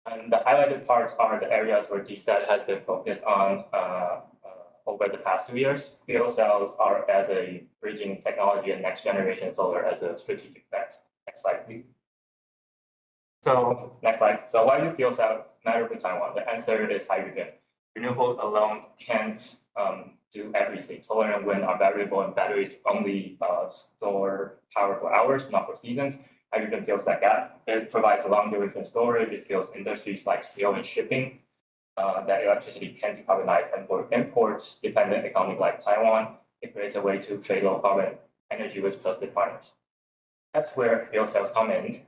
And the highlighted parts are the areas where DSET has been focused on over the past 2 years. Fuel cells are as a bridging technology and next generation solar as a strategic bet. Next slide, please. So next slide. So why do fuel cells matter for Taiwan? The answer is hydrogen. Renewables alone can't do everything. Solar and wind are variable, and batteries only store power for hours, not for seasons. Hydrogen fills that gap. It provides a long duration storage. It fills industries like steel and shipping. That electricity can decarbonize, and for imports dependent economy like Taiwan, it creates a way to trade low carbon energy with trusted partners. That's where fuel cells come in.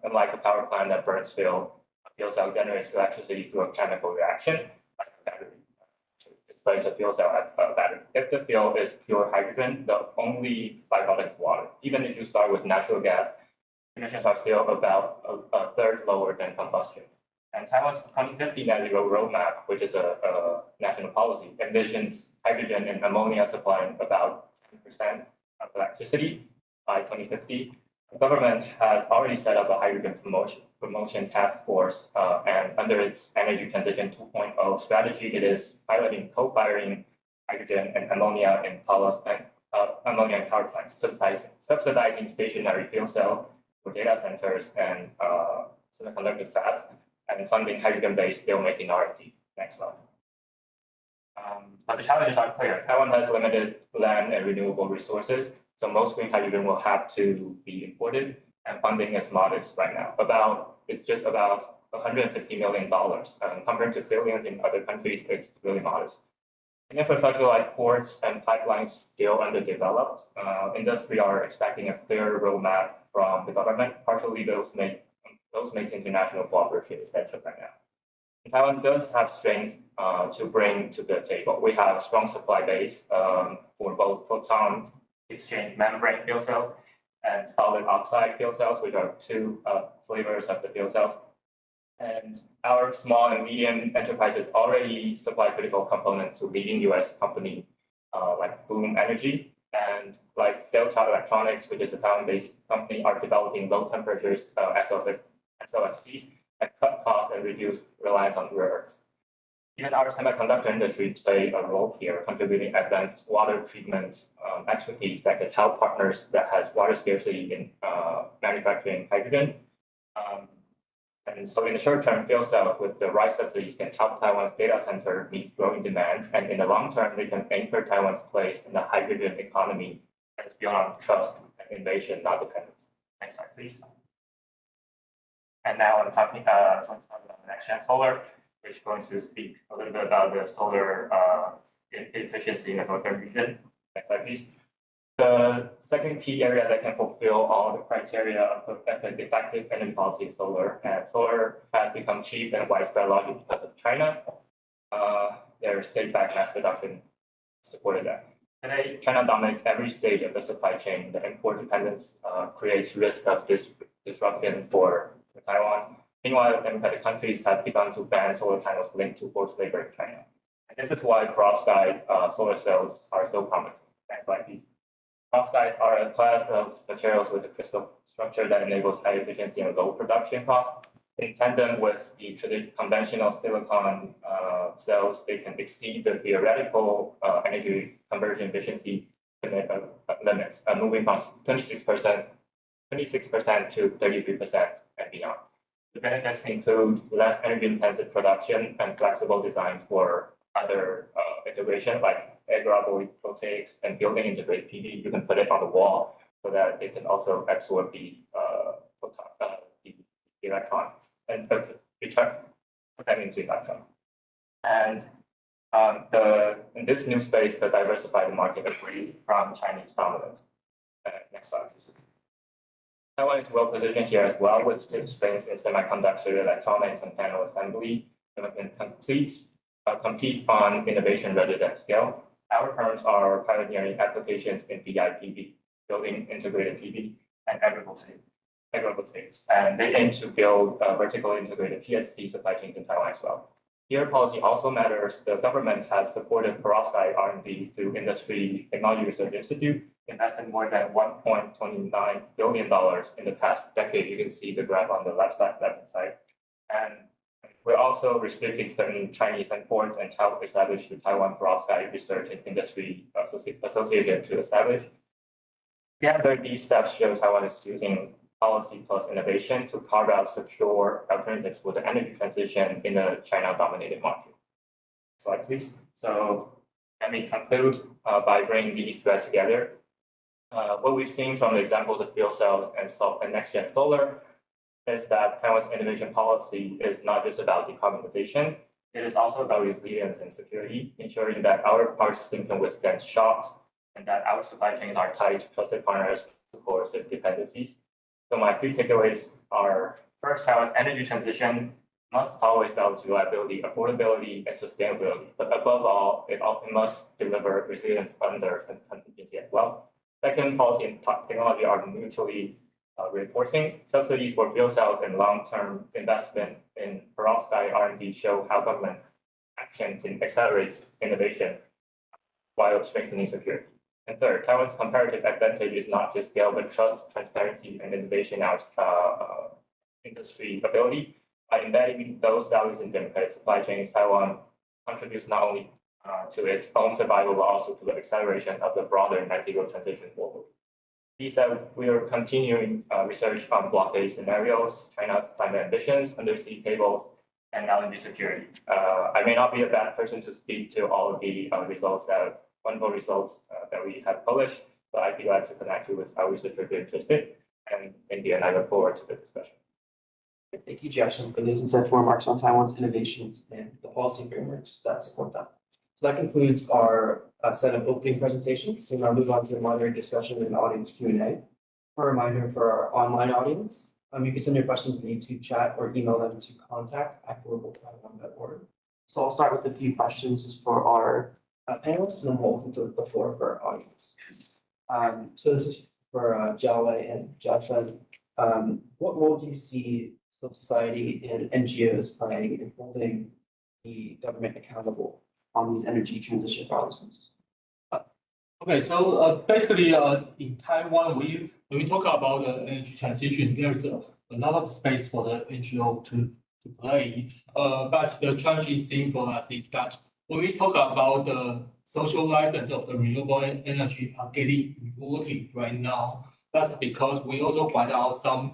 Unlike a power plant that burns fuel, a fuel cell generates electricity through a chemical reaction, like a battery. But it's a fuel cell battery. If the fuel is pure hydrogen, the only byproduct is water. Even if you start with natural gas, emissions are still about a third lower than combustion. And Taiwan's 2050 net zero roadmap, which is a national policy, envisions hydrogen and ammonia supplying about 10% of electricity by 2050. The government has already set up a hydrogen promotion task force, and under its Energy Transition 2.0 strategy, it is piloting co-firing hydrogen and ammonia in power plants, subsidizing stationary fuel cell for data centers and semiconductor fabs, and funding hydrogen-based steelmaking R&D. Next slide. But the challenges are clear. Taiwan has limited land and renewable resources, so most green hydrogen will have to be imported, and funding is modest right now. It's just about $150 million. Compared to billions in other countries, it's really modest. Infrastructure like ports and pipelines still underdeveloped. Industry are expecting a clear roadmap from the government. Partially, those make international cooperation essential right now. Taiwan does have strengths to bring to the table. We have strong supply base for both photon exchange membrane fuel cells and solid oxide fuel cells, which are two flavors of the fuel cells. And our small and medium enterprises already supply critical components to leading US company like Boom Energy and like Delta Electronics, which is a Taiwan-based company, are developing low temperatures SOFCs and cut costs and reduce reliance on rare earths. Even our semiconductor industry play a role here, contributing advanced water treatment expertise that could help partners that has water scarcity in manufacturing hydrogen. And so in the short term, fuel cells with the right subsidies can help Taiwan's data center meet growing demand. And in the long term, they can anchor Taiwan's place in the hydrogen economy that is built on trust and innovation, not dependence. Next slide, please. And now I'm talking about next-gen solar, which is going to speak a little bit about the solar efficiency in the northern region. Next slide, please. The second key area that can fulfill all the criteria of effective energy policy is solar. And solar has become cheap and widespread largely because of China. Their state-backed mass production supported that. Today, China dominates every stage of the supply chain. The import dependence creates risk of disruption for Taiwan. Meanwhile, democratic countries have begun to ban solar panels linked to forced labor in China. And this is why perovskite solar cells are so promising. Next slide, please. Perovskites are a class of materials with a crystal structure that enables high efficiency and low production cost. In tandem with the conventional silicon cells, they can exceed the theoretical energy conversion efficiency limits, moving from 26% to 33% and beyond. The benefits include less energy-intensive production and flexible design for other integration like agrivoltaics and building integrated PV. You can put it on the wall so that it can also absorb the electron and return that into electron. And in this new space, the diversified market is free from Chinese dominance. Next slide, please. Taiwan is well positioned here as well with its strengths in semiconductor, electronics, and panel assembly. And can compete on innovation rather than scale. Our firms are pioneering applications in PIPV, building integrated PV, and agrivoltaics. And they aim to build a vertically integrated PSC supply chain in Taiwan as well. Here, policy also matters. The government has supported perovskite R&D through Industry Technology Research Institute, invested more than $1.29 billion in the past decade. You can see the graph on the left-hand side. And we're also restricting certain Chinese imports and help establish the Taiwan Perovskite Research and Industry Association to establish. Together, these steps show Taiwan is using policy plus innovation to carve out secure alternatives for the energy transition in the China-dominated market. Slide, please. So let me conclude by bringing these threads together. What we've seen from the examples of fuel cells and next-gen solar is that Taiwan's innovation policy is not just about decarbonization, it is also about resilience and security, ensuring that our power system can withstand shocks and that our supply chains are tied to trusted partners to coercive dependencies. So my three takeaways are, first, Taiwan's energy transition must always balance reliability, affordability, and sustainability. But above all, it must deliver resilience under contingency as well. Second, policy and technology are mutually reinforcing. Subsidies for fuel cells and long-term investment in perovskite R&D show how government action can accelerate innovation while strengthening security. And third, Taiwan's comparative advantage is not just scale, but trust, transparency, and innovation as industry ability. By embedding those values in democratic supply chains, Taiwan contributes not only to its own survival, but also to the acceleration of the broader net zero transition globally. He said we are continuing research on blockade scenarios, China's climate ambitions, undersea cables, and LNG security. I may not be a bad person to speak to all of the wonderful results that we have published, but I'd be glad to connect you with our researcher if you're interested. And India and I look forward to the discussion. Thank you, Jackson, for those insightful remarks on Taiwan's innovations and the policy frameworks that support them. So that concludes our set of opening presentations. We'll now move on to the moderated discussion and audience Q&A. A reminder for our online audience, you can send your questions in the YouTube chat or email them to contact@globaltaiwan.org. So I'll start with a few questions just for our panelists, and then we'll open to the floor for our audience. So this is for Jiawei and Jiafen. What role do you see civil society and NGOs playing in holding the government accountable on these energy transition policies? Okay, so basically, in Taiwan, when we talk about the energy transition, there's a lot of space for the NGO to play. But the challenging thing for us is that when we talk about the social license of the renewable energy are getting reported right now, that's because we also find out some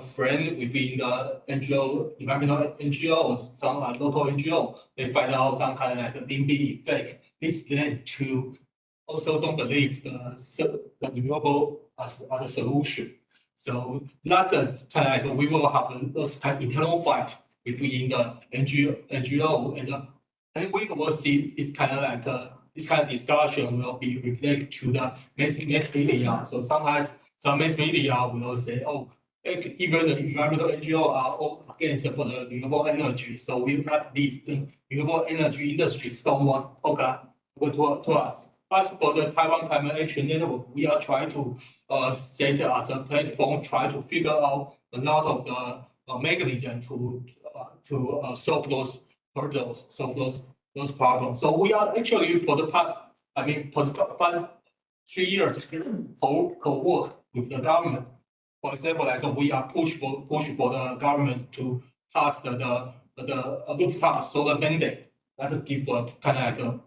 friend within the NGO, environmental NGO, or some local NGO, they find out some kind of like a NIMBY effect. Leads them to also don't believe the renewable as a solution. So that's a kind of like we will have those kind of internal fight between the NGO and we will see this kind of like this kind of discussion will be reflected to the mass media. So sometimes some mass media will say, oh, even the environmental NGO are all against for the renewable energy. So we have these renewable energy industries don't want to us. But for the Taiwan Climate Action Network, we are trying to set as a platform, try to figure out a lot of the mechanism to solve those hurdles, solve those problems. So we are actually for the past, for the past 3 years, co-work with the government. For example, like we are push for the government to pass the rooftop solar mandate that give a kind of like a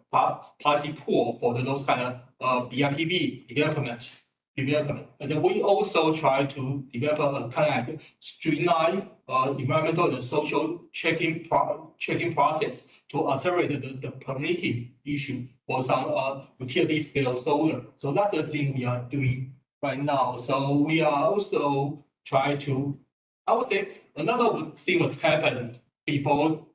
policy pool for those kind of BIPV development. And then we also try to develop a kind of like streamline environmental and social checking process to accelerate the permitting issue for some utility scale solar. So that's the thing we are doing right now. So we are also trying to, I would say another thing that's happened before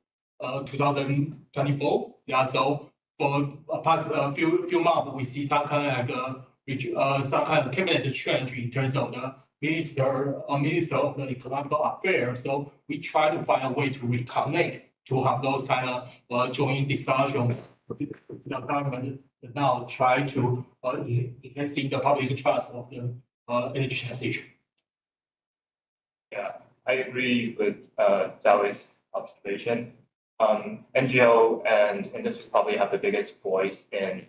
2024. Yeah, so for past few months, we see some kind of like some kind of cabinet change in terms of the minister of the economical affairs. So we try to find a way to reconnect to have those kind of joint discussions with the government. Now try to enhancing the public trust of the energy transition. Yeah, I agree with Dao's observation. NGO and industry probably have the biggest voice in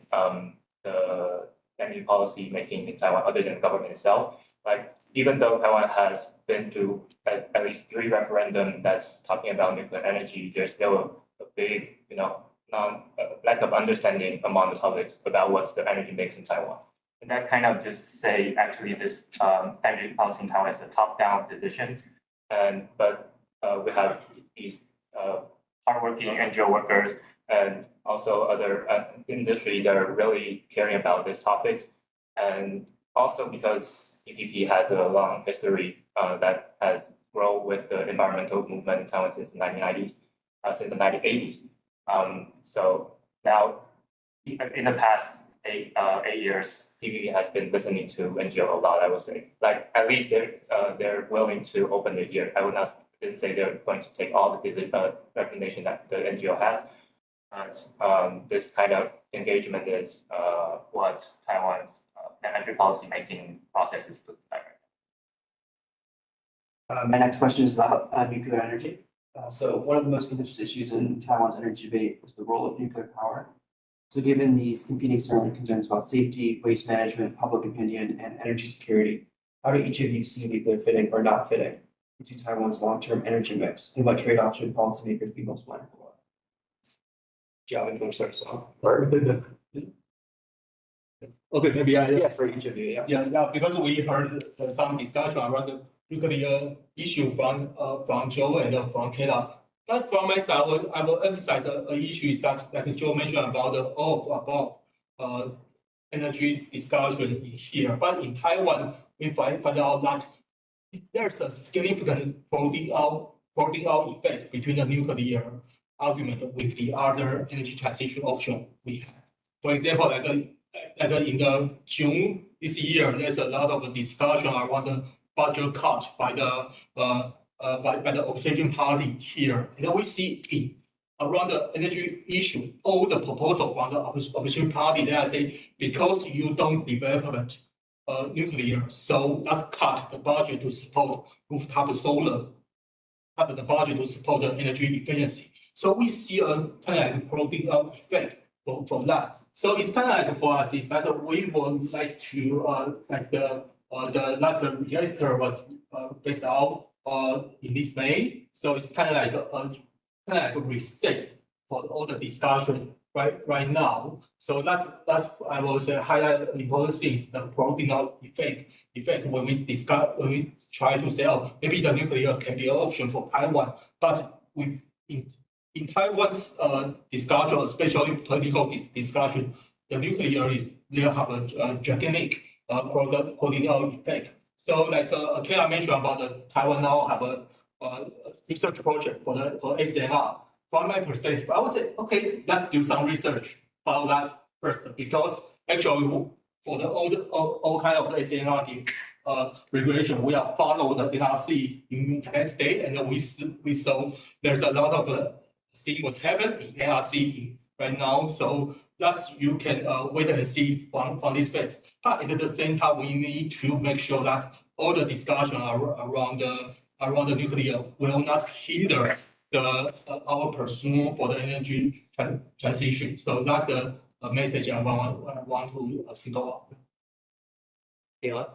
the energy policy making in Taiwan, other than the government itself. Like even though Taiwan has been through at least 3 referendums that's talking about nuclear energy, there's still a big, lack of understanding among the public about what's the energy mix in Taiwan. And that kind of just say actually this energy policy in Taiwan is a top-down decision. But we have these hardworking NGO workers and also other industry that are really caring about these topics. And also because EPP has a long history that has grown with the environmental movement in Taiwan since the 1990s, since the 1980s. So now, in the past 8 years, PPP has been listening to NGO a lot. I would say, like at least they're willing to open their ear. I would not say they're going to take all the recommendation that the NGO has. But this kind of engagement is what Taiwan's energy policy making process is like. My next question is about nuclear energy. So one of the most contentious issues in Taiwan's energy debate is the role of nuclear power. So given these competing concerns about safety, waste management, public opinion, and energy security, how do each of you see nuclear fitting or not fitting into Taiwan's long-term energy mix? And what trade-offs should policymakers be most mindful of? Yeah, if you start us off. Okay, maybe I. Yes, for each of you, yeah. Yeah, because we heard some discussion around the nuclear issue from Joe and from Kayla. But from my side, I will emphasize a issue is that, like Joe mentioned about the all of above energy discussion in here. But in Taiwan, we find out that there's a significant holding out effect between the nuclear argument with the other energy transition option we have. For example, like in the June this year, there's a lot of discussion around the budget cut by the opposition party here. And then we see around the energy issue, all the proposal from the opposition party, they are saying because you don't develop nuclear, so let's cut the budget to support rooftop solar, cut the budget to support the energy efficiency. So we see a kind of propping up effect for that. So it's kind of like for us, is that we would like to like the last reactor was phased out in this May. So it's kind of like a reset for all the discussion right now. So that's I will say highlight the important things, the propping up effect when we try to say, oh, maybe the nuclear can be an option for Taiwan, but in Taiwan's discussion, especially political discussion, the nuclear they have a gigantic holding out effect. So like Kayla mentioned about the Taiwan now have a research project for SMR. From my perspective, I would say, okay, let's do some research about that first, because actually for the all kind of SMR regulation, we have followed the NRC in United States, and we saw there's a lot of see what's happening in NRC right now. So you can wait and see from this phase. But at the same time, we need to make sure that all the discussion around the nuclear will not hinder our pursuit for the energy transition. So that's the message I want to single out. Kayla?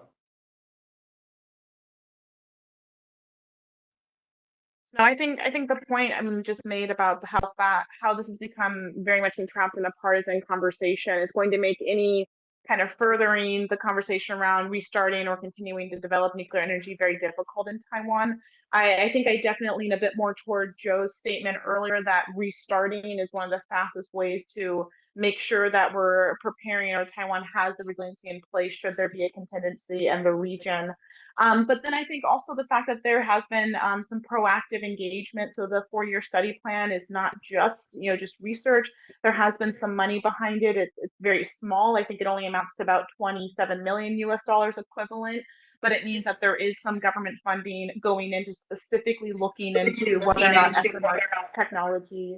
No, I think the point just made about how this has become very much entrapped in a partisan conversation is going to make any kind of furthering the conversation around restarting or continuing to develop nuclear energy very difficult in Taiwan. I think I definitely lean a bit more toward Joe's statement earlier that restarting is one of the fastest ways to make sure that we're preparing or Taiwan has the resiliency in place should there be a contingency in the region. But then I think also the fact that there has been some proactive engagement. So the 4-year study plan is not just just research. There has been some money behind it. It's very small. I think it only amounts to about 27 million US dollars equivalent. But it means that there is some government funding going into specifically looking into whether or not SMR technology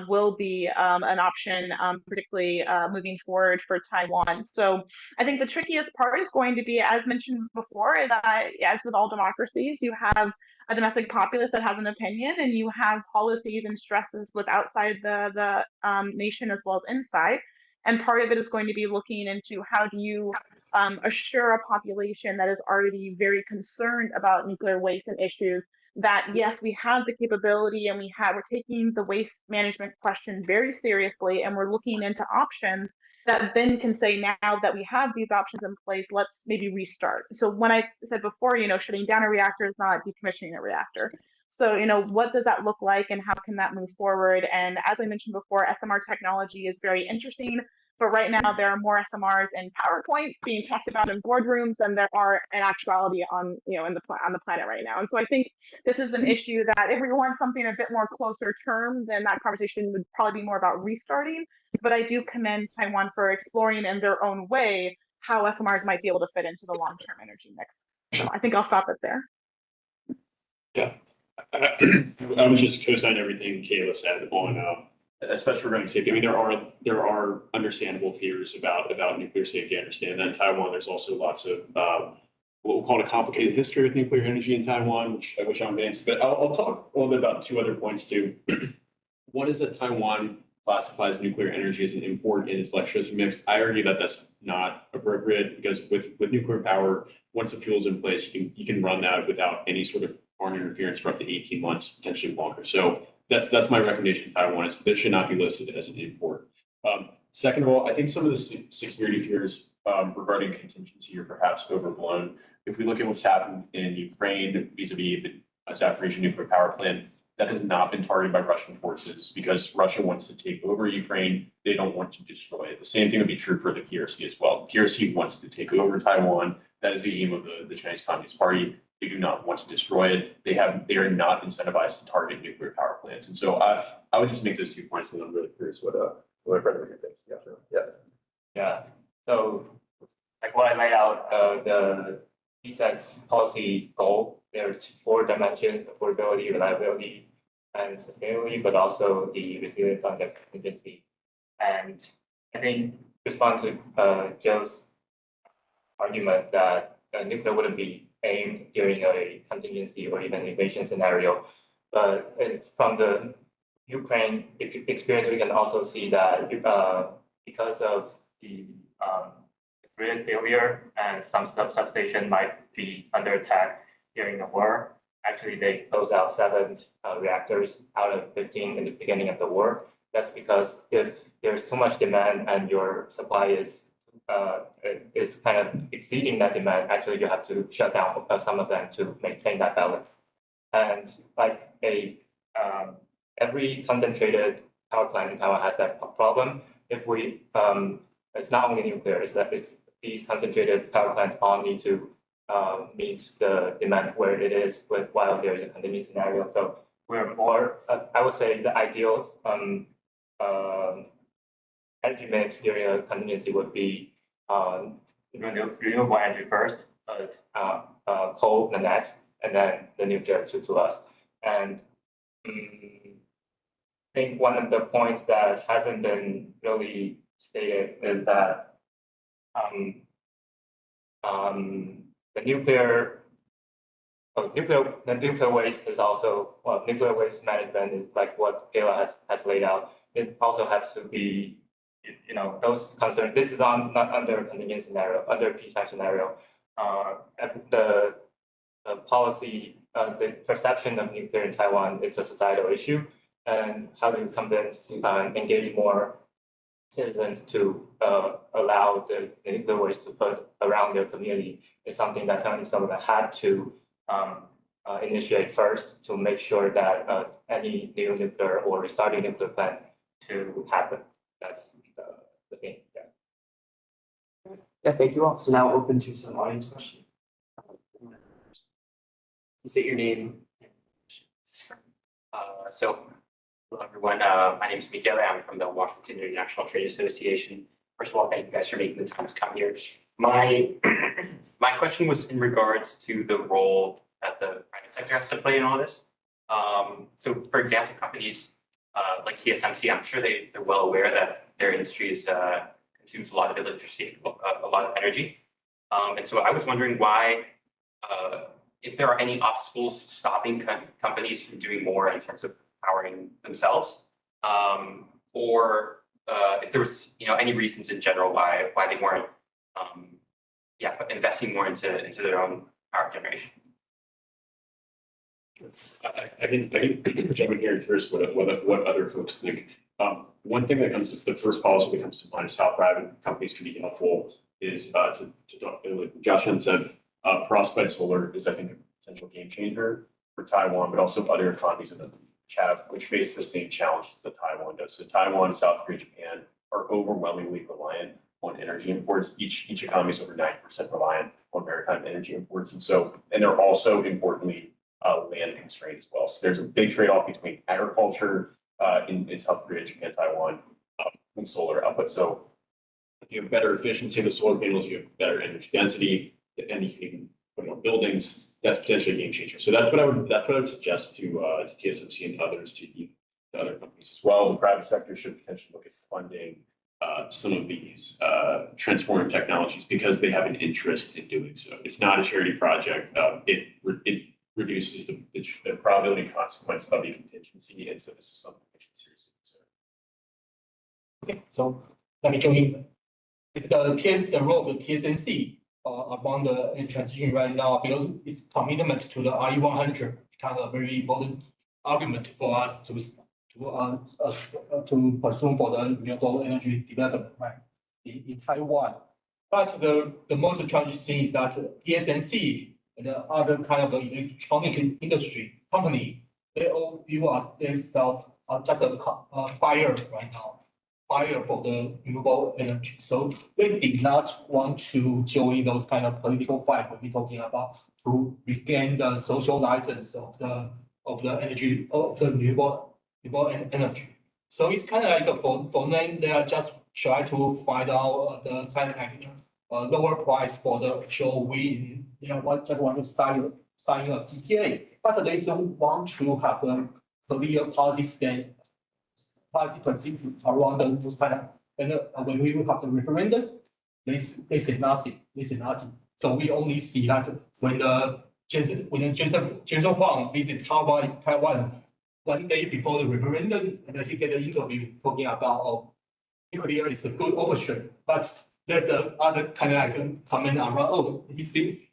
will be an option, particularly moving forward for Taiwan. So I think the trickiest part is going to be, as mentioned before, that as with all democracies, you have a domestic populace that has an opinion, and you have policies and stresses with outside the nation as well as inside. And part of it is going to be looking into how do you assure a population that is already very concerned about nuclear waste and issues that yes, we have the capability and we're taking the waste management question very seriously, and we're looking into options that then can say now that we have these options in place, let's maybe restart. So when I said before, shutting down a reactor is not decommissioning a reactor. So, what does that look like and how can that move forward? And as I mentioned before, SMR technology is very interesting. But right now, there are more SMRs and PowerPoints being talked about in boardrooms than there are in actuality on the planet right now. And so I think this is an issue that if we want something a bit more closer term, then that conversation would probably be more about restarting. But I do commend Taiwan for exploring in their own way how SMRs might be able to fit into the long-term energy mix. So I think I'll stop it there. Yeah, I would just co-sign everything Kayla said on, especially regarding safety. I mean, there are understandable fears about nuclear safety. I understand that in Taiwan, there's also lots of what we'll call it a complicated history with nuclear energy in Taiwan, which I wish I'm getting into, but I'll talk a little bit about two other points too. One is that Taiwan classifies nuclear energy as an import in its electricity mix. I argue that that's not appropriate because with nuclear power, once the fuel is in place, you can run that without any sort of foreign interference for up to 18 months, potentially longer. So that's my recommendation to Taiwan is this should not be listed as an import. Second of all, I think some of the security fears regarding contingency are perhaps overblown. If we look at what's happened in Ukraine vis-a-vis the Zaporizhzhia nuclear power plant, that has not been targeted by Russian forces because Russia wants to take over Ukraine. They don't want to destroy it. The same thing would be true for the PRC as well. The PRC wants to take over Taiwan. That is the aim of the Chinese Communist Party. They do not want to destroy it. They are not incentivized to target nuclear power plants. And so I would just make those 2 points, and I'm really curious what Frederick thinks. Yeah. So like what I laid out, the PSET's policy goal, there are 4 dimensions: affordability, reliability, and sustainability, but also the resilience on the contingency. And I think respond to Joe's argument that nuclear wouldn't be aimed during a contingency or even invasion scenario. But from the Ukraine experience, we can also see that because of the grid failure and some substation might be under attack during the war. Actually, they closed out 7 reactors out of 15 in the beginning of the war. That's because if there's too much demand and your supply is kind of exceeding that demand, actually you have to shut down some of them to maintain that balance. And like every concentrated power plant in Taiwan has that problem. If we it's not only nuclear, it's these concentrated power plants all need to meet the demand where it is while there is a continuing scenario. So we're more, I would say the ideal energy mix during a contingency would be renewable energy first, but coal the next, and then the nuclear to us. And I think one of the points that hasn't been really stated is that the nuclear waste is also, well, nuclear waste management is like what Kayla has laid out. It also has to be, those concerns. This is not under a contingent scenario, under a peacetime scenario. The policy, the perception of nuclear in Taiwan, it's a societal issue, and how do you convince, engage more citizens to allow the nuclear waste to put around their community is something that Taiwanese government had to initiate first to make sure that any new nuclear or restarting nuclear plant to happen. That's the thing. Yeah. Yeah, thank you all. So now open to some audience questions. You state your name. Hello everyone, my name is Miguel. I'm from the Washington International Trade Association. First of all, thank you guys for making the time to come here. My question was in regards to the role that the private sector has to play in all this. So for example, companies like TSMC, I'm sure they're well aware that their industry consumes a lot of electricity, a lot of energy. And so I was wondering why, if there are any obstacles stopping companies from doing more in terms of powering themselves, or if there was any reasons in general why they weren't investing more into their own power generation. I can jump in here and curious what other folks think. One thing that comes to the first policy that comes to mind is how private companies can be helpful is like Josh said, perovskite solar is I think a potential game changer for Taiwan, but also other economies which face the same challenges that Taiwan does. So Taiwan, South Korea, Japan are overwhelmingly reliant on energy imports. Each economy is over 90% reliant on maritime energy imports. And they're also importantly land constrained as well. So there's a big trade-off between agriculture in South Korea, Japan, Taiwan, and solar output. So if you have better efficiency of the solar panels, you have better energy density, and you can put on buildings, that's potentially a game changer. So that's what I would suggest to TSMC and others, to other companies as well. The private sector should potentially look at funding some of these transformative technologies because they have an interest in doing so. It's not a charity project. It reduces the probability consequence of the contingency, and so this is something we should seriously consider. Okay, so let me join in. The role of the TSMC among the transition right now, because its commitment to the RE100 become a very important argument for us to pursue for the renewable energy development, right, in Taiwan. But the most challenging thing is that TSMC and the other kind of electronic industry company, they all view themselves as just a buyer right now. Buyer for the renewable energy. So they did not want to join those kind of political fight we'll be talking about to regain the social license of the energy of the renewable energy. So it's kind of like for them, they are just try to find out the kind of like lower price for the actual wind. Just want to sign a PPA, but they don't want to have a clear policy stand. Party principles around those kind of, and when we have the referendum, they say nothing. They say nothing. So we only see that when Jensen Huang visit Taiwan 1 day before the referendum, and he get an interview talking about nuclear is a good option, but there's the other kind of like comment around he see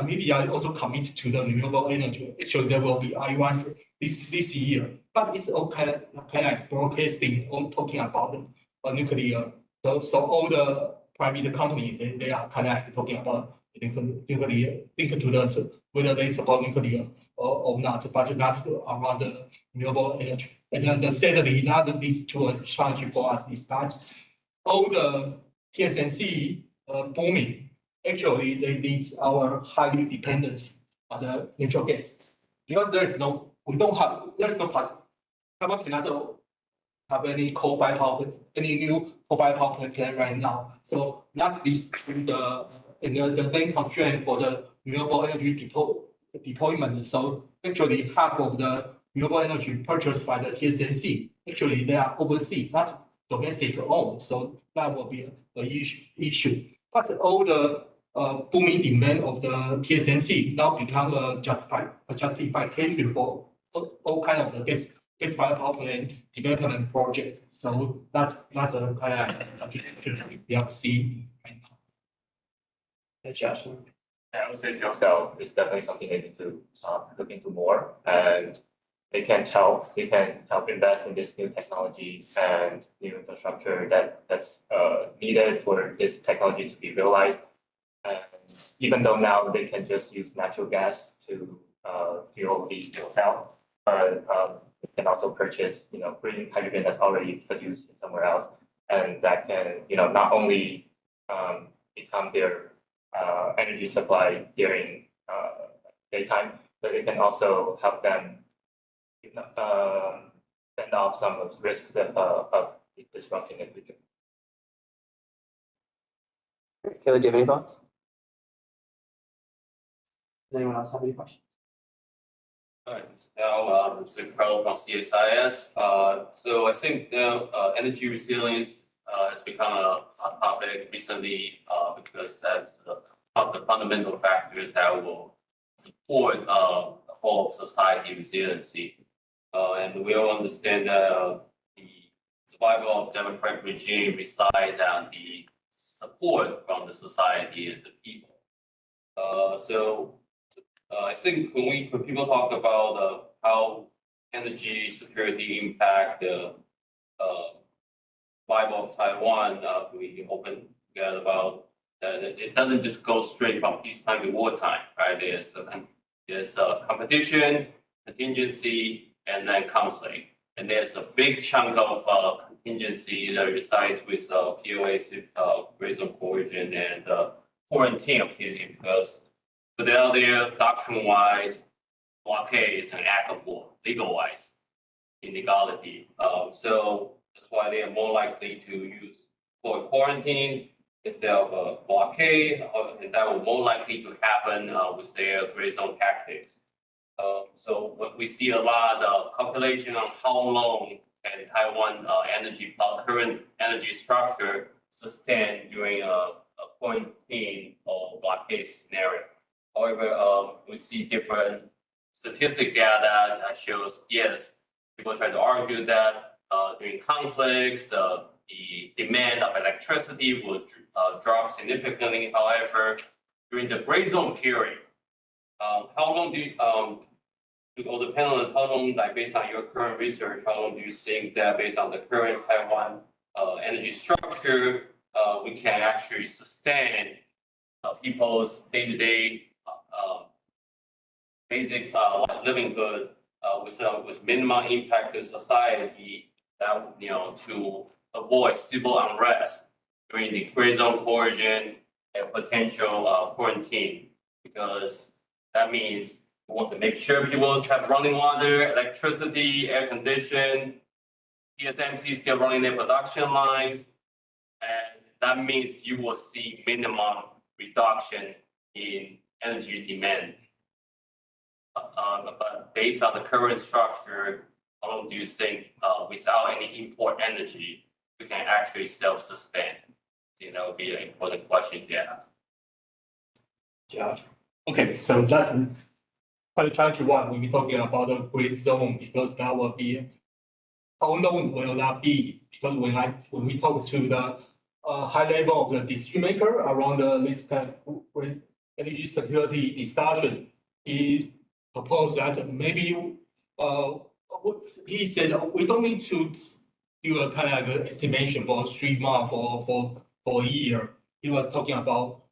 media also commit to the renewable energy. Actually, there will be I1 this year, but it's all kind of like broadcasting, all talking about nuclear. So all the private company they are kind of like talking about nuclear, linked to the whether they support nuclear or not, but not around the renewable energy. And then sadly, that leads to a challenge for us is that all the TSMC booming. Actually, they need our highly dependence on the natural gas because there's no Taiwan cannot have any coal-fired power plant, any new coal-fired power plant right now. So that leads to the main constraint for the renewable energy deployment. So actually, half of the renewable energy purchased by the TSMC, actually they are overseas, not domestic owned. So that will be an issue. But all the booming demand of the TSMC now become a justification for all kind of the gas-fired power plant development project. So that's a kind of we have seen right now. Joshua. I would say fuel cell is definitely something they need to look into more, and they can help invest in this new technology and new infrastructure that's needed for this technology to be realized. And even though now they can just use natural gas to fuel these fuel cells, but they can also purchase green hydrogen that's already produced somewhere else, and that can not only become their energy supply during daytime, but it can also help them fend off some of the risks of disruption in the future. Kayla, do you have any thoughts? Does anyone else have any questions? All right, now so Carl from CSIS. So I think now energy resilience has become a topic recently because that's one of the fundamental factors that will support the whole society resiliency. And we all understand that the survival of democratic regime resides on the support from the society and the people. I think when people talk about how energy security impact the survival of Taiwan, we often forget about that it doesn't just go straight from peacetime to wartime, right? There's competition, contingency, and then conflict. And there's a big chunk of contingency that resides with POA's raison coercion and quarantine opinion because without their doctrine-wise, blockade is an act of war, legal-wise, illegality. So that's why they are more likely to use for quarantine instead of a blockade, and that will more likely to happen with their gray zone tactics. So we see a lot of calculation on how long can Taiwan current energy structure sustain during a quarantine or blockade scenario? However, we see different statistic data that shows yes, people try to argue that during conflicts, the demand of electricity would drop significantly. However, during the gray zone period, how long do you, to all the panelists, how long, like based on your current research, how long do you think that based on the current Taiwan energy structure, we can actually sustain people's day-to-day basic livelihood with minimal impact to society, that to avoid civil unrest during the gray zone origin and potential quarantine, because that means we want to make sure people have running water, electricity, air condition, TSMC still running their production lines, and that means you will see minimum reduction in energy demand. But based on the current structure, how long do you think without any import energy, we can actually self-sustain? Would be an important question to ask. Yeah. Okay, so that's quite a challenging one when we're talking about the gray zone, because that will be how long will that be? Because when we talk to the high level of the decision maker around this kind of energy security discussion, he proposed that maybe he said we don't need to do a kind of like estimation for 3 months or for a year. He was talking about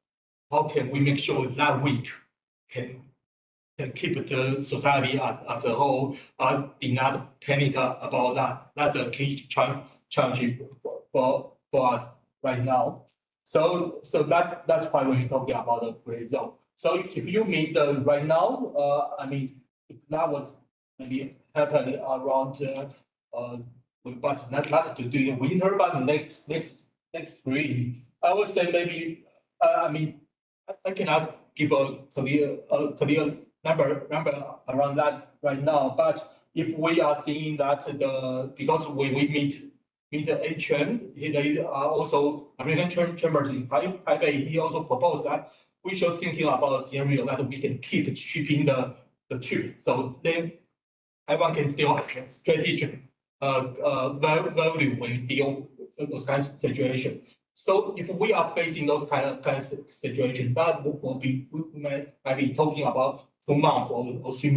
how can we make sure that week can keep the society as a whole did not panic about that. That's a key challenge for us right now. So that's why when we're talking about the gray zone. So if you mean the right now, I mean if that was maybe happening around but not to do in winter, but next spring, I would say maybe I mean I cannot give a clear number around that right now. But if we are seeing that because we meet the HM, they are also American chambers in Taipei, he also proposed that we should thinking about a scenario that we can keep shipping the chips. So then Taiwan can still have strategic value when we deal with those kinds of situation. So if we are facing those kind of situation, that will be we might be talking about 2 months or 3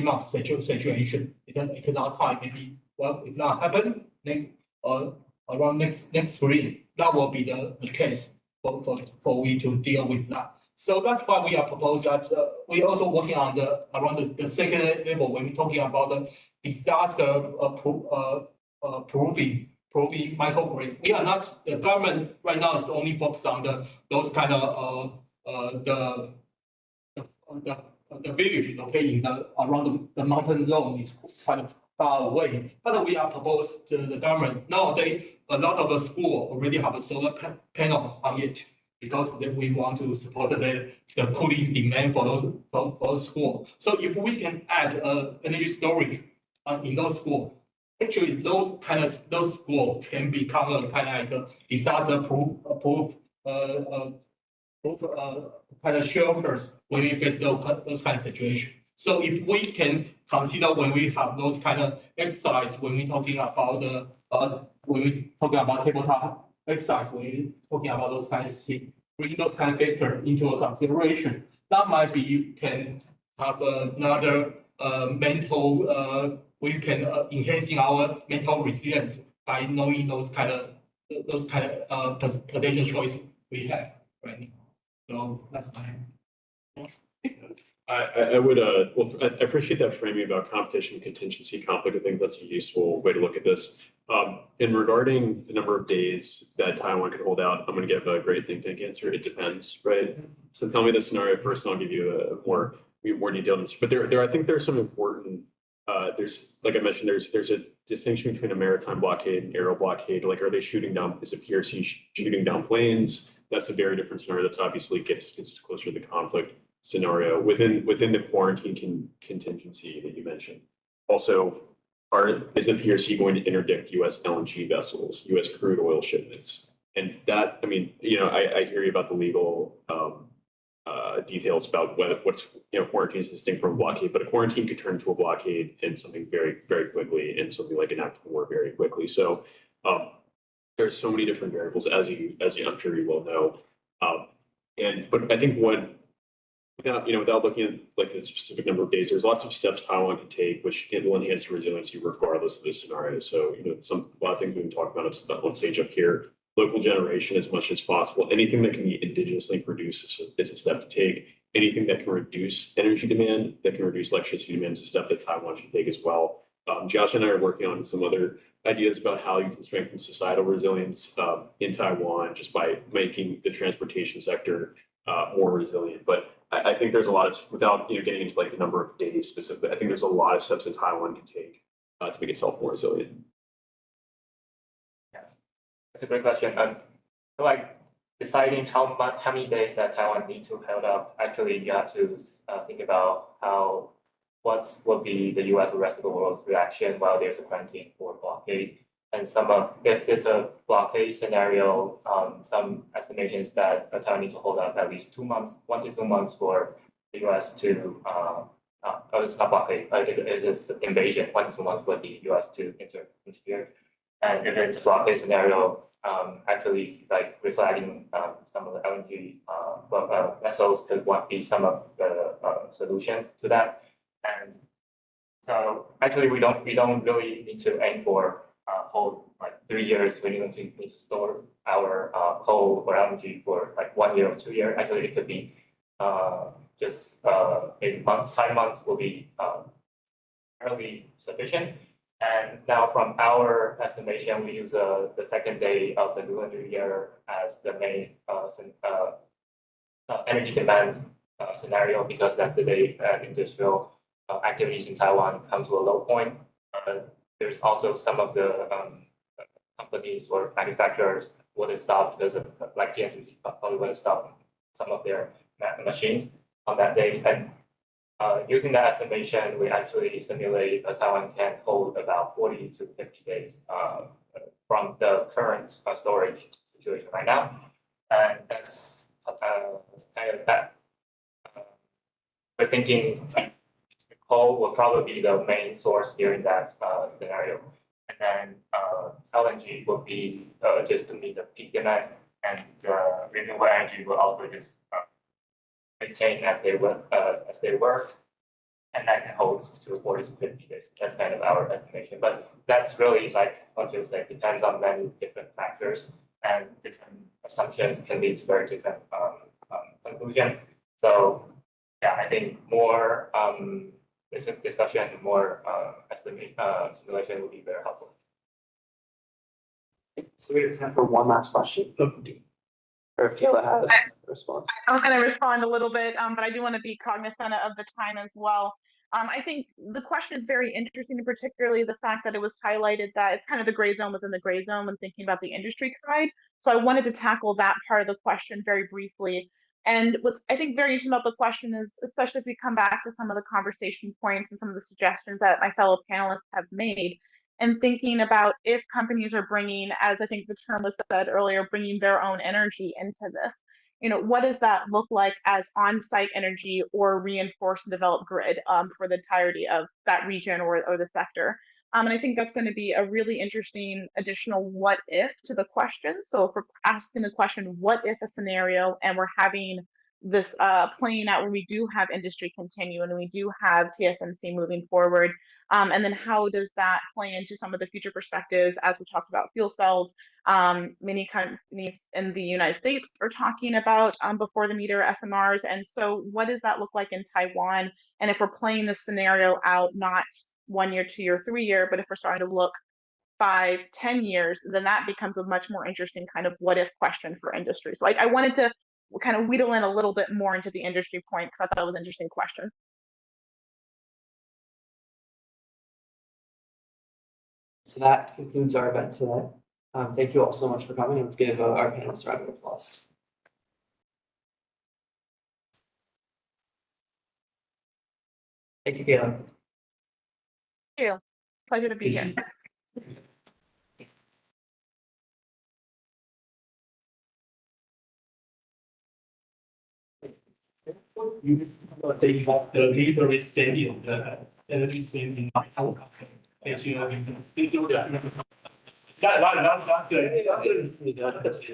months situation. It cannot time maybe if that happen then around next spring, that will be the case for we to deal with that. So that's why we are proposed that we also working on around the second level when we're talking about the disaster proving microgrid. We are not, the government right now is only focused on those kind of the village located around the mountain zone is kind of far away. But we are proposed to the government nowadays. A lot of the school already have a solar panel on it because we want to support the cooling demand for those schools. So if we can add energy storage in those schools, actually those schools can become a kind of like a disaster proof kind of shelters when we face those kind of situations. So if we can consider when we have those kind of exercise, when we're talking about tabletop exercise, when we're talking about those kind of things, bring those kind of factors into a consideration, that might be you can have another mental we can enhancing our mental resilience by knowing those kind of potential choices we have right now. So that's my. I would I appreciate that framing about competition, contingency, conflict. I think that's a useful way to look at this. And regarding the number of days that Taiwan could hold out, I'm going to give a great think tank answer. It depends, right? So tell me the scenario first, and I'll give you a more detailed answer. But I think there's some important. There's, like I mentioned, there's a distinction between a maritime blockade and aerial blockade. Like, are they shooting down? Is a PRC shooting down planes? That's a very different scenario. That's obviously gets closer to the conflict scenario within the quarantine contingency that you mentioned. Also, is the PRC going to interdict US LNG vessels, US crude oil shipments? And that, I mean, I hear you about the legal details about what's quarantine is distinct from a blockade, but a quarantine could turn into a blockade and something very, very quickly, and something like an act of war very quickly. So there's so many different variables, as I'm sure you well know. But I think without looking at like the specific number of days, there's lots of steps Taiwan can take, which will enhance resiliency regardless of the scenario. So, a lot of things we've been talking about on stage up here, local generation as much as possible. Anything that can be indigenously produced is a step to take. Anything that can reduce energy demand, that can reduce electricity demand is a step that Taiwan should take as well. Josh and I are working on some other ideas about how you can strengthen societal resilience in Taiwan just by making the transportation sector more resilient. But I think there's a lot of, without getting into like the number of days specifically, I think there's a lot of steps that Taiwan can take to make itself more resilient. Yeah, that's a great question. Like deciding how many days that Taiwan needs to hold up, actually you have to think about what will be the US or rest of the world's reaction while there's a quarantine or blockade. And if it's a blockade scenario, some estimations that Taiwan needs to hold up at least 2 months, 1 to 2 months for the US to, it's not blockade, it's invasion, 1 to 2 months for the US to interfere. And if it's a blockade scenario, actually like reflagging some of the LNG vessels could be some of the solutions to that. And so actually we don't really need to aim for whole like 3 years. We need to store our coal or LNG for like 1 year or 2 years. Actually, it could be just 8 months, 5 months will be fairly sufficient. And now from our estimation, we use the second day of the Lunar New Year as the main energy demand scenario, because that's the day that industrial activities in Taiwan come to a low point. There's also some of the companies or manufacturers would stop because of like TSMC probably would stop some of their machines on that day. And using that estimation, we actually simulate that Taiwan can hold about 40 to 50 days from the current storage situation right now. And that's kind of that. We're thinking coal will probably be the main source during that scenario. And then LNG will be just to meet the peak demand, and renewable energy will also just maintain as they were, and that can hold to 40 to 50 days. That's kind of our estimation. But that's really like what you said, depends on many different factors, and different assumptions can lead to very different conclusion. So yeah, I think more discussion, more simulation would be very helpful. So we have time for one last question. Or if Kayla has a response. I was going to respond a little bit, but I do want to be cognizant of the time as well. I think the question is very interesting, and particularly the fact that it was highlighted that it's kind of the gray zone within the gray zone when thinking about the industry side. So I wanted to tackle that part of the question very briefly. And what's I think very interesting about the question is, especially if we come back to some of the conversation points and some of the suggestions that my fellow panelists have made, and thinking about if companies are bringing, as I think the term was said earlier, bringing their own energy into this, what does that look like as on-site energy or reinforced and developed grid for the entirety of that region or the sector? And I think that's going to be a really interesting additional what if to the question. So if we're asking the question, what if a scenario, and we're having this playing out where we do have industry continue and we do have TSMC moving forward, and then how does that play into some of the future perspectives as we talked about fuel cells? Many companies in the United States are talking about before the meter SMRs. And so what does that look like in Taiwan? And if we're playing this scenario out, not 1 year, 2 year, 3 year, but if we're starting to look 5, 10 years, then that becomes a much more interesting kind of what if question for industry. So I wanted to kind of wheedle in a little bit more into the industry point because I thought it was an interesting question. So that concludes our event today. Thank you all so much for coming, and let's give our panelists a round of applause. Thank you, Kayla. Thank you. Pleasure to be here. They have the military spending, the energy spending, as you know, that good.